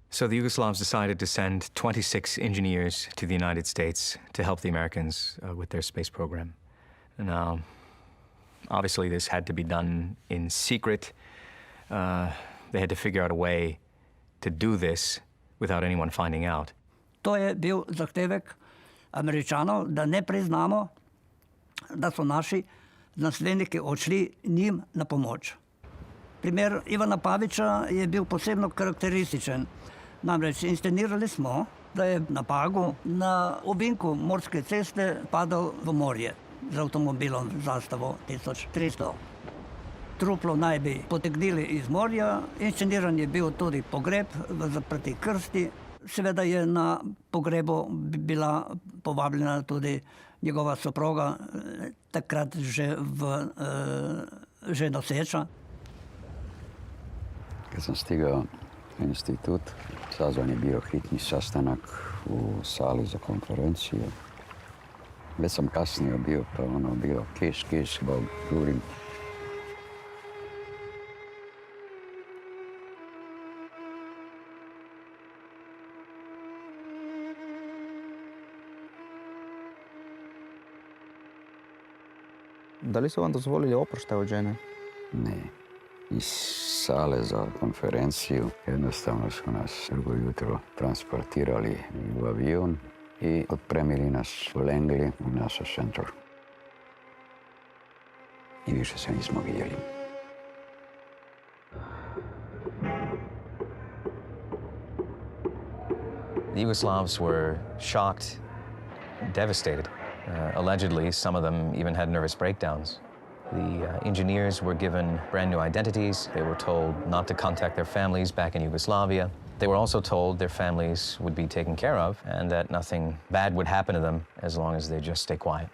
O: So the Yugoslavs decided to send 26 engineers to the United States to help the Americans with their space program. Now, obviously this had to be done in secret. They had to figure out a way to do this without anyone finding out.
H: To je bil zahtevek Američanov, da ne priznamo, da so naši znanstveniki odšli njim na pomoč. Primer Ivana Pavića je bil posebno karakterističen. Namreč inscenirali smo, da je na Pagu na ovinku morske ceste padal v morje z avtomobilom zastavo 1300. Truplo naj bi potegnili iz morja, insceniran je bil tudi pogreb v zaprti krsti. Seveda je na pogrebu bila povabljena tudi njegova soproga, takrat že noseča.
B: Kad sam stigao u institut, sazvan je bio hitni sastanak u sali za konferenciju. Već sam kasnije bio, pa bio kiš, bog, žurim.
E: Da li su vam dozvolili oproštaj od žene?
B: Ne. Iz sale za konferenciju jednostavno su nas drugo jutro transportirali u avion i otpremili nas u Langley u NASA Center. I više se nismo vidjeli.
O: The Yugoslavs were shocked, devastated. Allegedly, some of them even had nervous breakdowns. The engineers were given brand new identities. They were told not to contact their families back in Yugoslavia. They were also told their families would be taken care of and that nothing bad would happen to them as long as they just stay quiet.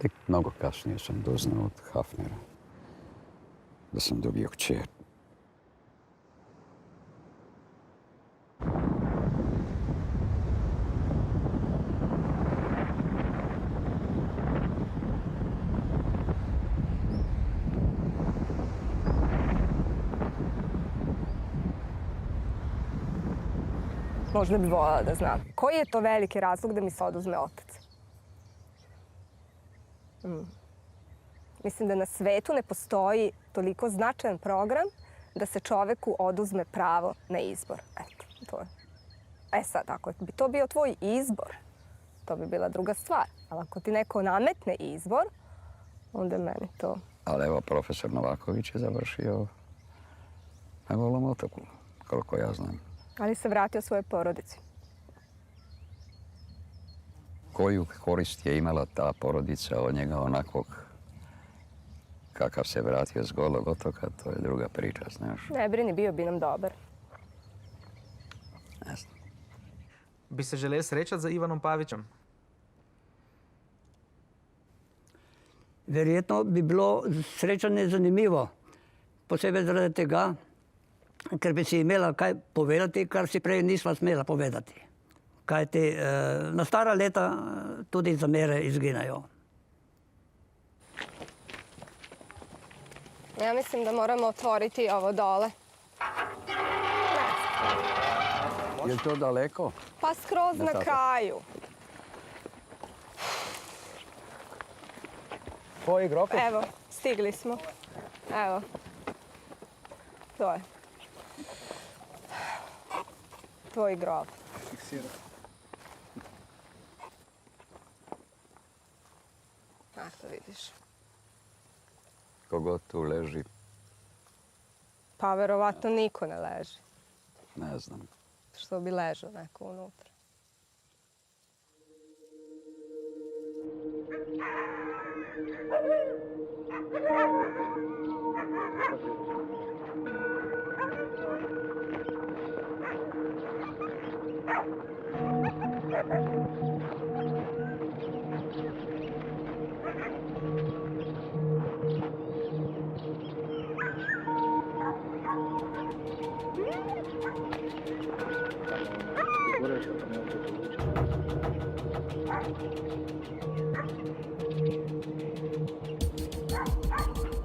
B: Tek mnogo kasnije sam doznao od Hafnera da sam dobio kćer.
C: Možda bi voljela da znam. Koji je to veliki razlog da mi se oduzme otac? Mislim da na svetu ne postoji toliko značajan program da se čoveku oduzme pravo na izbor. Eto, to je. Sad, ako bi to bio tvoj izbor, to bi bila druga stvar. Ali ako ti neko nametne izbor, onda je meni to...
B: Ali evo, profesor Novaković je završio na Golom otoku, koliko ja znam.
C: Ali se vratio svojoj porodici.
B: Koju korist je imala ta porodica od njega onakvog kakav se vratio s Golog otoka, to je druga priča, znaš.
C: Ne brini, bio bi nam dobar.
B: Ne znam.
E: Bi se želeli srečati za Ivanom Pavićem?
H: Verjetno bi bilo srečanje zanimivo. Posebej zaradi tega, ker bi si imela kaj povedati, kar si prej nisva smela povedati. Kajti na stara leta tudi zamere izginejo.
C: Ja mislim da moramo otvoriti ovo dole.
B: Je li to daleko?
C: Pa skroz na kraju.
E: Tvoj grob?
C: Evo, stigli smo. Evo. To je. Tvoj grob. To vidiš.
B: Kogod tu leži?
C: Pa verovatno niko ne leži.
B: Ne znam.
C: Što bi ležao neko unutra.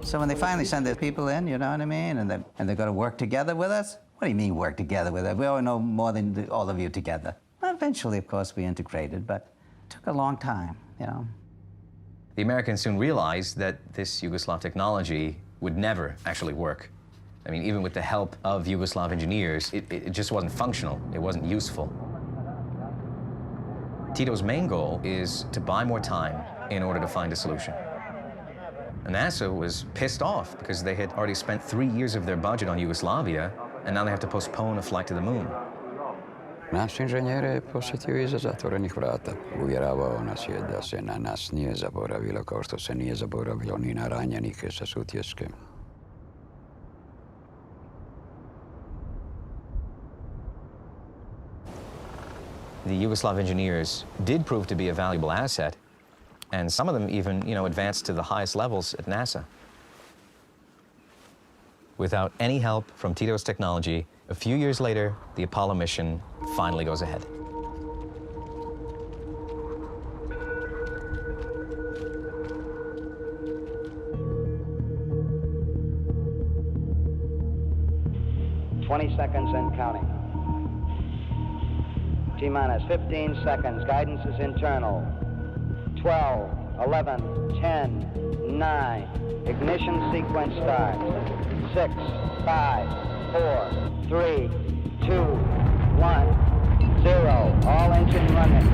D: So when they finally send their people in, you know what I mean, and they're going to work together with us. What do you mean work together with us? We all know more than all of you together. Well, eventually, of course, we integrated, but took a long time, you know.
O: The Americans soon realized that this Yugoslav technology would never actually work. I mean, even with the help of Yugoslav engineers, it just wasn't functional. It wasn't useful. Tito's main goal is to buy more time in order to find a solution. And NASA was pissed off because they had already spent 3 years of their budget on Yugoslavia, and now they have to postpone a flight to the moon.
B: Naš inženjer je posjetio iza zatvorenih vrata. Uvjeravao nas je da se na nas nije zaboravilo, kao što se nije zaboravilo ni na ranjenike sa Sutjeske.
O: The Yugoslav engineers did prove to be a valuable asset, and some of them even, advanced to the highest levels at NASA. Without any help from Tito's technology, a few years later, the Apollo mission finally goes ahead.
P: Seconds and counting. T-minus 15 seconds. Guidance is internal. 12, 11, 10, 9. Ignition sequence starts. 6, 5, 4, 3, 2, 1, 0. All engine running.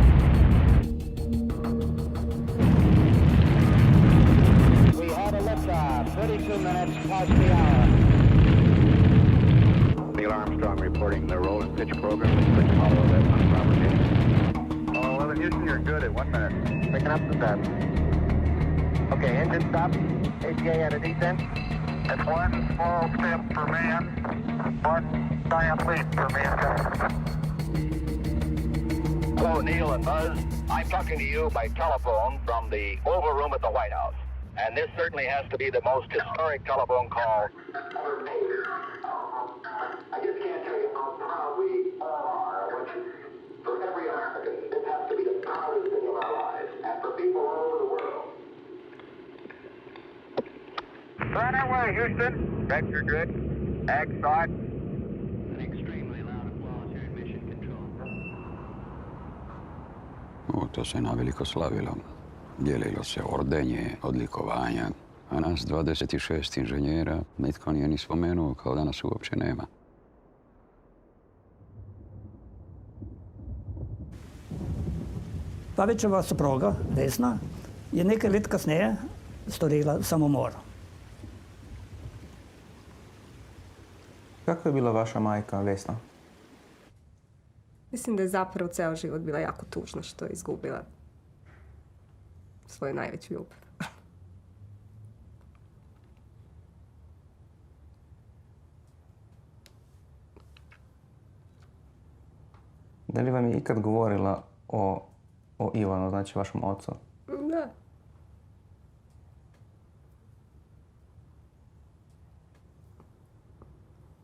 P: We had a liftoff. 32 minutes past the hour.
U: Neil Armstrong reporting the roll and pitch program with Apollo 11 on propagation. Oh, 11 Houston, you're good at 1 minute. Picking up the set. Okay, engine stop. ATA at a descent. That's one small step for man, one giant leap for mankind. Hello, Neil and Buzz. I'm talking to you by telephone from the Oval Room at the White House. And this certainly has to be the most historic telephone call. I just can't tell you how proud we all are. For every American, this has to be the proudest thing of our lives, and for people all over the world. Right away, Houston. Vector good. Ag start. An extremely loud applause here in Mission Control.
B: To se naveliko slavilo. Dijelilo se ordenje, odlikovanja, a nas 26 inženjera nitko nije ni spomenuo, kao da nas uopće nema.
H: Pavićeva supruga, Vesna, je nekaj let kasneje storila samomor.
E: Kako je bila vaša majka, Vesna?
F: Mislim da je zapravo ceo život bila jako tužna što je izgubila svoju najveću ljubav.
E: Da li vam je ikad govorila o Ivanu, znači vašem ocu?
F: Da.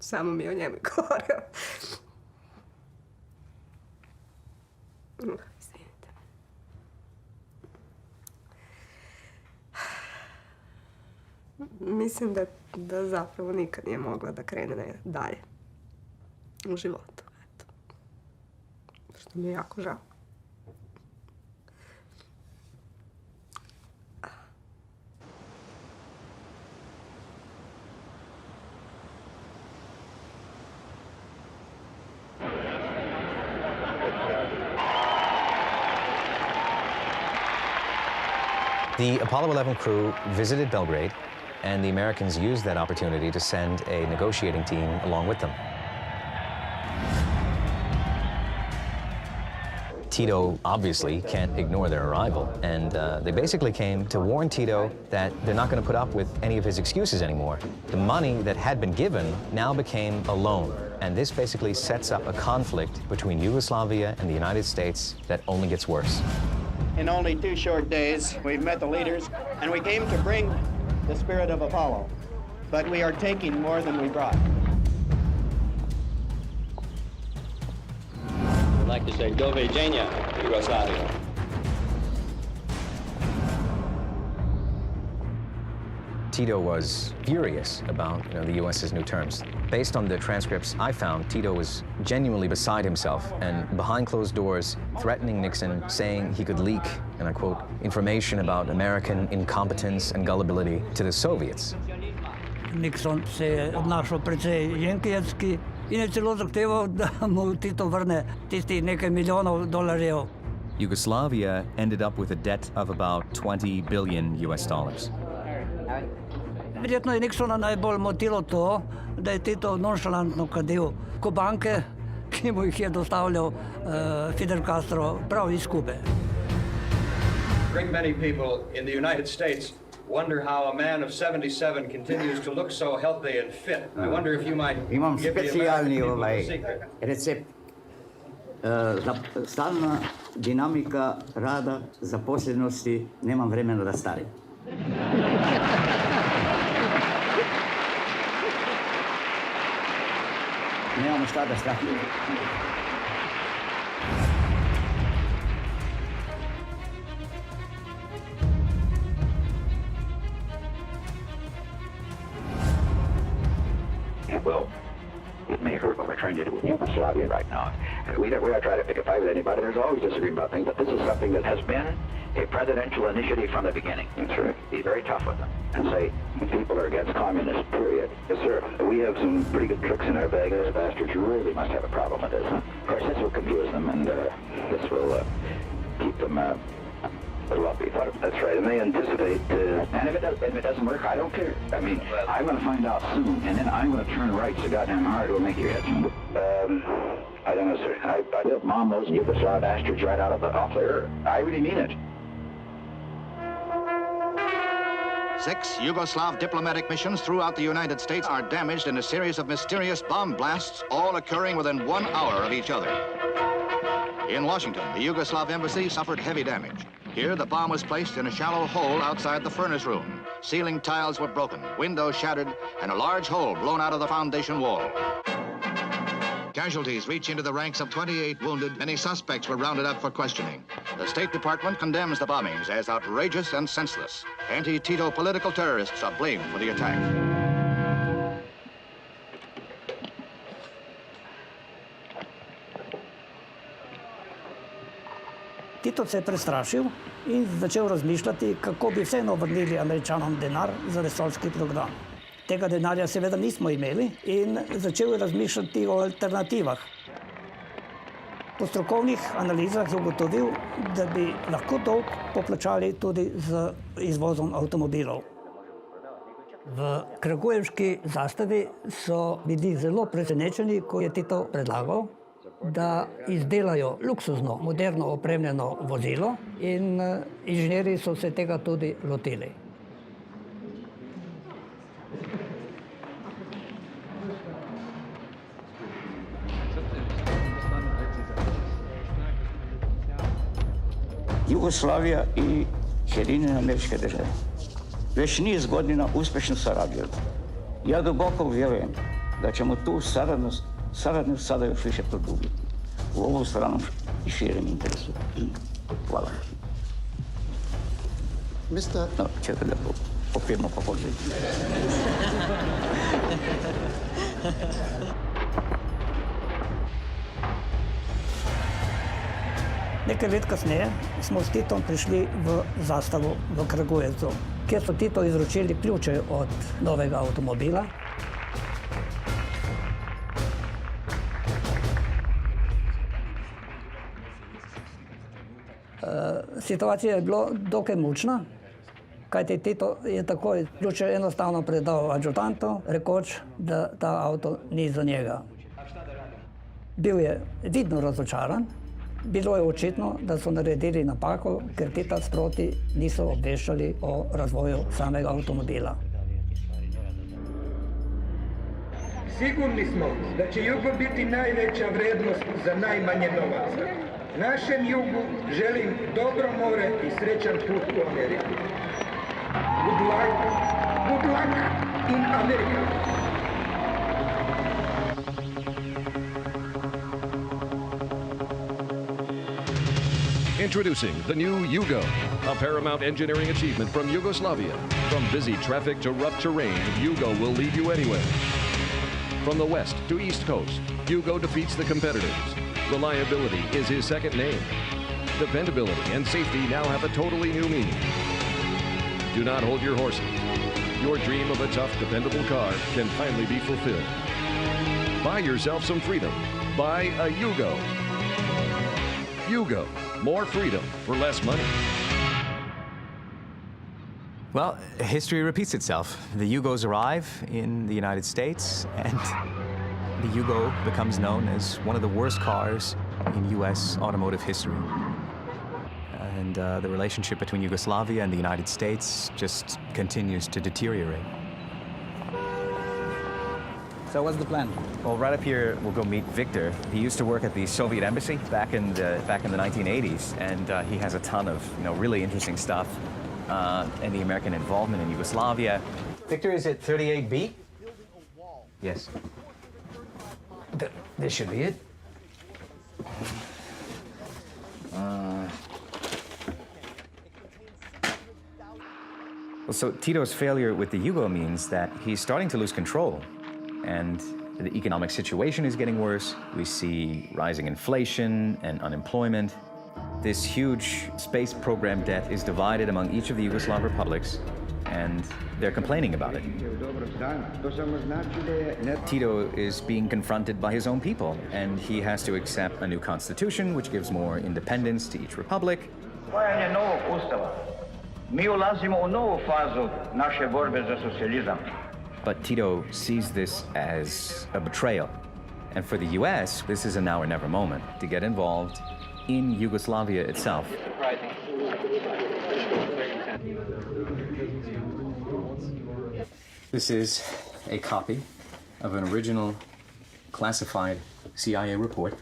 F: Samo mi je o njemu govorio. Izvinite. Mislim da zapravo nikad nije mogla da krene dalje u životu. Eto. Što mi je jako žao.
O: The Apollo 11 crew visited Belgrade, and the Americans used that opportunity to send a negotiating team along with them. Tito obviously can't ignore their arrival, and they basically came to warn Tito that they're not going to put up with any of his excuses anymore. The money that had been given now became a loan, and this basically sets up a conflict between Yugoslavia and the United States that only gets worse.
P: In only 2 short days, we've met the leaders, and we came to bring the spirit of Apollo. But we are taking more than we brought.
N: I'd like to say, Doviđenja, Yugoslavia.
O: Tito was furious about the U.S.'s new terms. Based on the transcripts I found, Tito was genuinely beside himself and behind closed doors threatening Nixon, saying he could leak, and I quote, information about American incompetence and gullibility to the Soviets.
H: Nixon se je obnašal precej jenkijevski in je celo zahteval, da mu Tito vrne tistih nekaj milijonov dolarjev.
O: Yugoslavia ended up with a debt of about $20 billion.
H: Verjetno je Nixona najbolj motilo to, da je Tito nonšalantno kadil banke, ki mu jih je dostavljal Fidel Castro prav iz Kube.
G: Great many people in the United States wonder how a man of 77 continues to look so healthy and fit. I wonder if you might
K: Imam
G: give the
K: specijalni
G: American people a secret.
K: recept. Stalna dinamika rada, zaposlenosti, nemam vremena da starim. Nemamo šta da strahujemo.
Q: Well, it may hurt what we're trying to do with Yugoslavia right now. We're not trying to pick a fight with anybody. There's always disagreement about things, but this is something that has been a presidential initiative from the beginning. That's right. Be very tough with them and say people are against communists, period. Yes, sir. We have some pretty good tricks in our bag. Those bastards really must have a problem with this. Of course, this will confuse them, and this will keep them lumpy. That's right, and they anticipate, and if it doesn't work, I don't care. I mean, I'm going to find out soon, and then I'm going to turn right so goddamn hard it'll make your head swim. I don't know, sir. I built mom those Yugoslav bastards right off the earth. I really mean it.
M: 6 Yugoslav diplomatic missions throughout the United States are damaged in a series of mysterious bomb blasts, all occurring within 1 hour of each other. In Washington, the Yugoslav embassy suffered heavy damage. Here, the bomb was placed in a shallow hole outside the furnace room. Ceiling tiles were broken, windows shattered, and a large hole blown out of the foundation wall. Casualties reach into the ranks of 28 wounded. Many suspects were rounded up for questioning. The State Department condemns the bombings as outrageous and senseless. Anti-Tito political terrorists are blamed for the attack.
H: Tito se je prestrašil in začel razmišljati, kako bi vseeno vrnili Američanom denar za vesoljski program. Tega denarja seveda nismo imeli in začel je razmišljati o alternativah. Po strokovnih analizah je ugotovil, da bi lahko dolg poplačali tudi z izvozom avtomobilov. V kragujevški zastavi so bili zelo presenečeni, ko je Tito predlagal, da izdelajo luksuzno, moderno opremljeno vozilo in inženirji so se tega tudi lotili.
K: Jugoslavija i Sjedinjene Američke Države već niz godina uspješno sarađuju. Ja duboko vjerujem da ćemo tu saradnju sada još više produbiti u ovom stranom i širem interesu. Hvala. No, čekaj da popijemo pa pođemo.
H: Nekaj let kasneje smo s Titom prišli v zastavu v Kragujevcu, kjer so Tito izročili ključe od novega avtomobila. Situacija je bila dokaj mučna, kajti Tito je takoj ključe enostavno predal adjutantu, rekoč, da ta avto ni za njega. Bil je vidno razočaran. Bilo je očitno, da so naredili napako, ker Tita sproti niso obveščali o razvoju samega avtomobila.
R: Sigurni smo da će jugo biti najveća vrednost za najmanje novaca. Našem jugu želim dobro more i srećan put u Ameriku. Good luck in America.
I: Introducing the new Yugo, a paramount engineering achievement from Yugoslavia. From busy traffic to rough terrain, Yugo will lead you anywhere. From the west to east coast, Yugo defeats the competitors. Reliability is his second name. Dependability and safety now have a totally new meaning. Do not hold your horses. Your dream of a tough, dependable car can finally be fulfilled. Buy yourself some freedom. Buy a Yugo. Yugo, more freedom for less money.
O: Well, history repeats itself. The Yugos arrive in the United States, and the Yugo becomes known as one of the worst cars in U.S. automotive history. And the relationship between Yugoslavia and the United States just continues to deteriorate.
W: So what's the plan?
O: Well, right up here, we'll go meet Victor. He used to work at the Soviet embassy back in the 1980s, and he has a ton of really interesting stuff and the American involvement in Yugoslavia. Victor, is it 38B? Yes. This should be it. Well, so Tito's failure with the Yugo means that he's starting to lose control, and the economic situation is getting worse. We see rising inflation and unemployment. This huge space program debt is divided among each of the Yugoslav republics, and they're complaining about it. Tito is being confronted by his own people, and he has to accept a new constitution, which gives more independence to each republic.
S: Usvajanje novog ustava. Mi ulazimo u novu fazu naše borbe za socijalizam.
O: But Tito sees this as a betrayal. And for the US, this is a now or never moment to get involved in Yugoslavia itself. This is a copy of an original classified CIA report.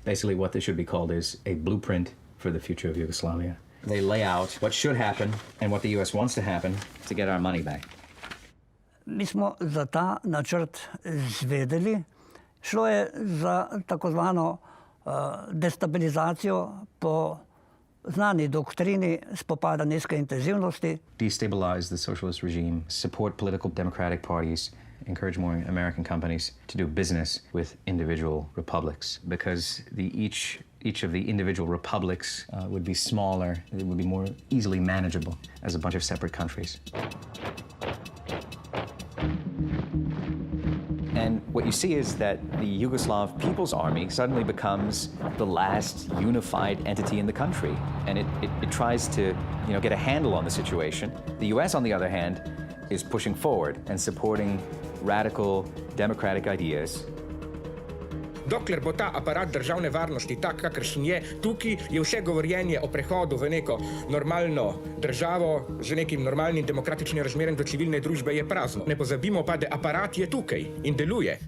O: Basically what this should be called is a blueprint for the future of Yugoslavia. They lay out what should happen and what the US wants to happen to get our money back.
H: Mi smo za ta načrt zvedeli. Šlo je za takozvano destabilizacijo po znani doktrini spopada nizke intenzivnosti.
O: Destabilize the socialist regime, support political democratic parties, encourage more American companies to do business with individual republics, because each of the individual republics would be smaller, it would be more easily manageable as a bunch of separate countries. And what you see is that the Yugoslav People's Army suddenly becomes the last unified entity in the country. And it tries to, get a handle on the situation. The US, on the other hand, is pushing forward and supporting radical democratic ideas.
A: Dokler bo ta aparat državne varnosti tak, kakršen je, tukaj je vse govorjenje o prehodu v neko normalno državo z nekim normalnim demokratičnim razmerjem do civilne družbe je prazno. Ne pozabimo pa, da aparat je tukaj in deluje.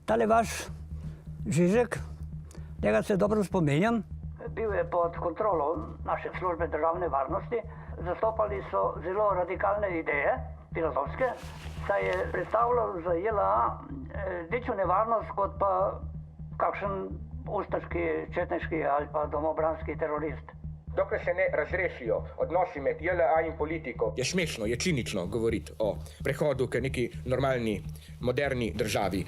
H: Tale vaš Žižek, tega se dobro spominjam. Bil je pod kontrolo naše službe državne varnosti. Zastopali so zelo radikalne ideje, filozofske, saj je predstavljal za JLA večjo nevarnost kot pa kakšen ustaški, četniški ali pa domobranski terorist.
A: Dokler se ne razrešijo odnosi med JLA in politiko, je smešno, je cinično govoriti o prehodu k neki normalni, moderni državi.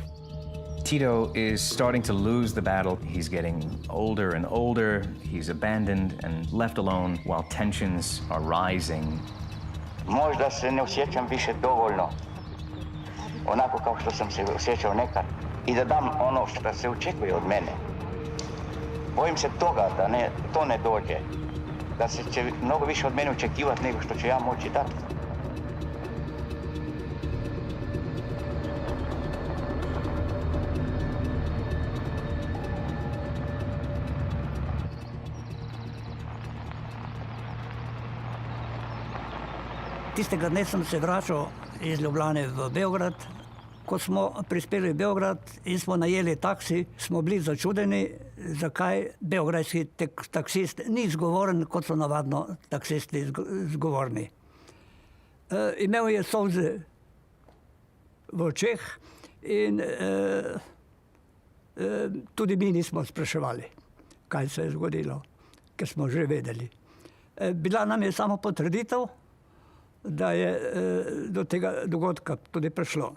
O: Tito is starting to lose the battle. He's getting older and older. He's abandoned and left alone while tensions are rising.
S: Možda se ne osjećam više dovoljno, onako kao što sam se osjećao nekad, i da dam ono što se očekuje od mene. Bojim se toga da to ne dođe, da se će mnogo više od mene očekivati nego što ću ja moći dati.
H: Tistega dne sem se vračal iz Ljubljane v Beograd. Ko smo prispeli v Beograd in smo najeli taksi, smo bili začudeni, zakaj beogradski taksist ni zgovoren, kot so navadno taksisti zgovorni. Imel je solze v očeh in tudi mi nismo spraševali, kaj se je zgodilo. ki smo že vedeli. Bila nam je samo potrditev, da je do tega dogodka tudi prišlo.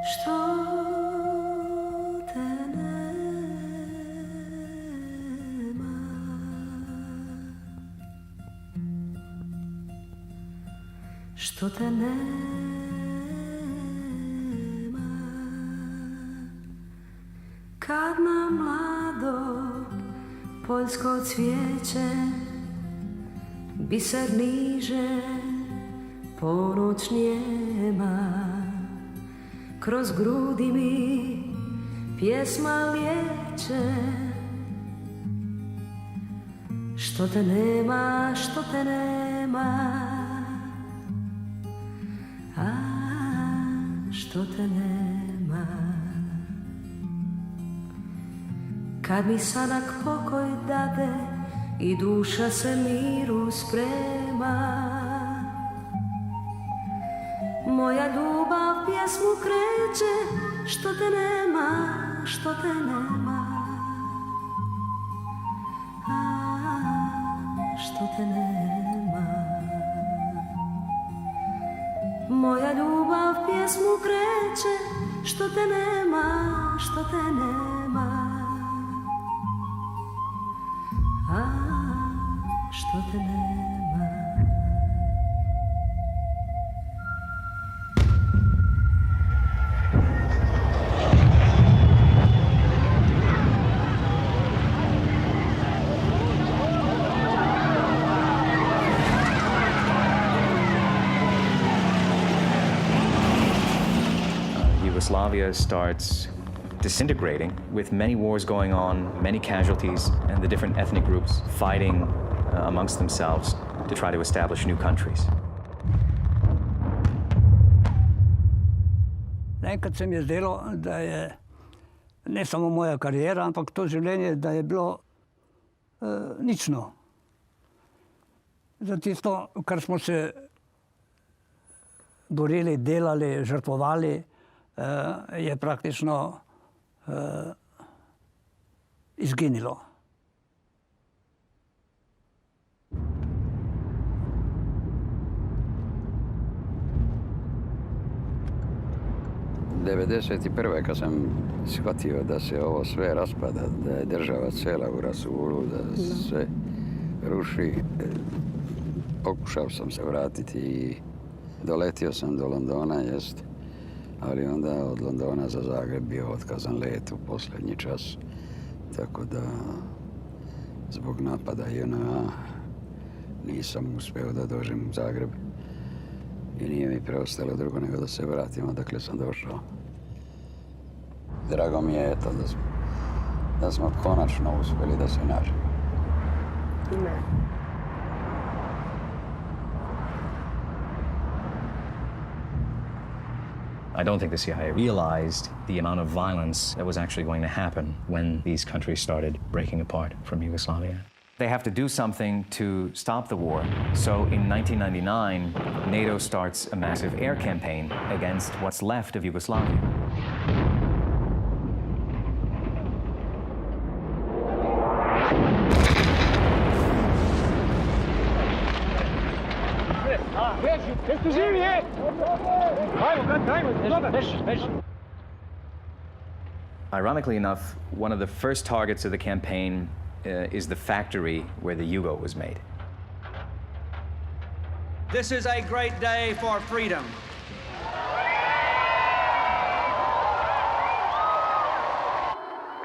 J: Što te nema, što te nema, kad na mlado poljsko cvijeće biser niže ponoć njema. Kroz grudi mi pjesma liječe. Što te nema, što te nema, a što te nema. Kad mi sadak pokoj dade i duša se miru sprema, moja ljubav pjesmu kreće. Što te nema, što te nema, a što te nema. Moja ljubav pjesmu kreće. Što te nema, što te nema, a što te nema.
O: Yugoslavia starts disintegrating with many wars going on, many casualties, and the different ethnic groups fighting amongst themselves to try to establish new countries.
H: Enkrat se mi je zdelo, da je ne samo moja karijera, ampak to življenje, da je bilo nično. Za tisto, kar smo se borili, delali, žrtvovali, je praktično izginilo.
B: '91. kad sam shvatio da se ovo sve raspada, da je država cijela u rasulu, da se ruši, pokušao sam se vratiti i doletio sam do Londona, jest, ali onda od Londona za Zagreb bio otkazan let u posljednji čas, tako da zbog napada JNA nisam uspio da dođem u Zagreb i nije mi preostalo drugo nego da se vratim odakle sam došao. Drago mi je eto da smo konačno uspjeli da se nađemo.
O: I don't think the CIA realized the amount of violence that was actually going to happen when these countries started breaking apart from Yugoslavia. They have to do something to stop the war. So in 1999, NATO starts a massive air campaign against what's left of Yugoslavia. Ironically enough, one of the first targets of the campaign is the factory where the Yugo was made.
T: This is a great day for freedom.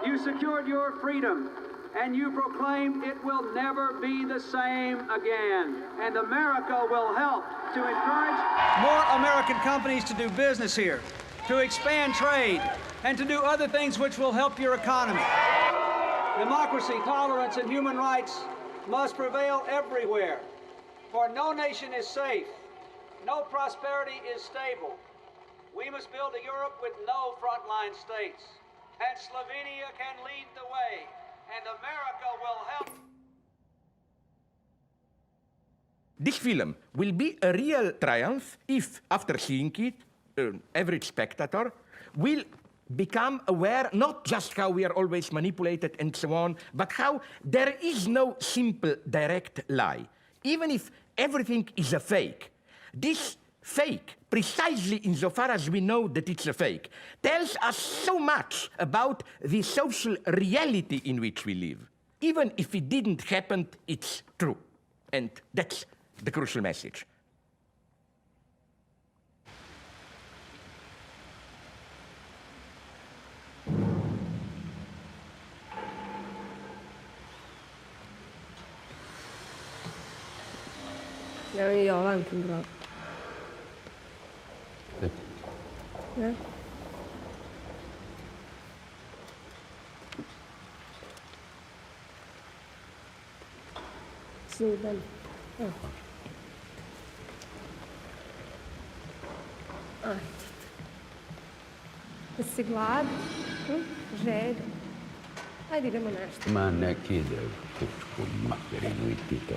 T: You secured your freedom, and you proclaimed it will never be the same again. And America will help to encourage more American companies to do business here, to expand trade, and to do other things which will help your economy. Democracy, tolerance, and human rights must prevail everywhere, for no nation is safe, no prosperity is stable. We must build a Europe with no frontline states, and Slovenia can lead the way, and America will help.
A: this film will be a real triumph if, after seeing it, average spectator will become aware not just how we are always manipulated and so on, but how there is no simple direct lie. Even if everything is a fake, this fake, precisely insofar as we know that it's a fake, tells us so much about the social reality in which we live. Even if it didn't happen, it's true. And that's the crucial message.
F: Ja mi Jovankin broj. Ne? Sudan. Ajde. Jesi gladan? Žedan? Ajde idemo nešto.
C: Ma nek ide u pičku materinu i ti to.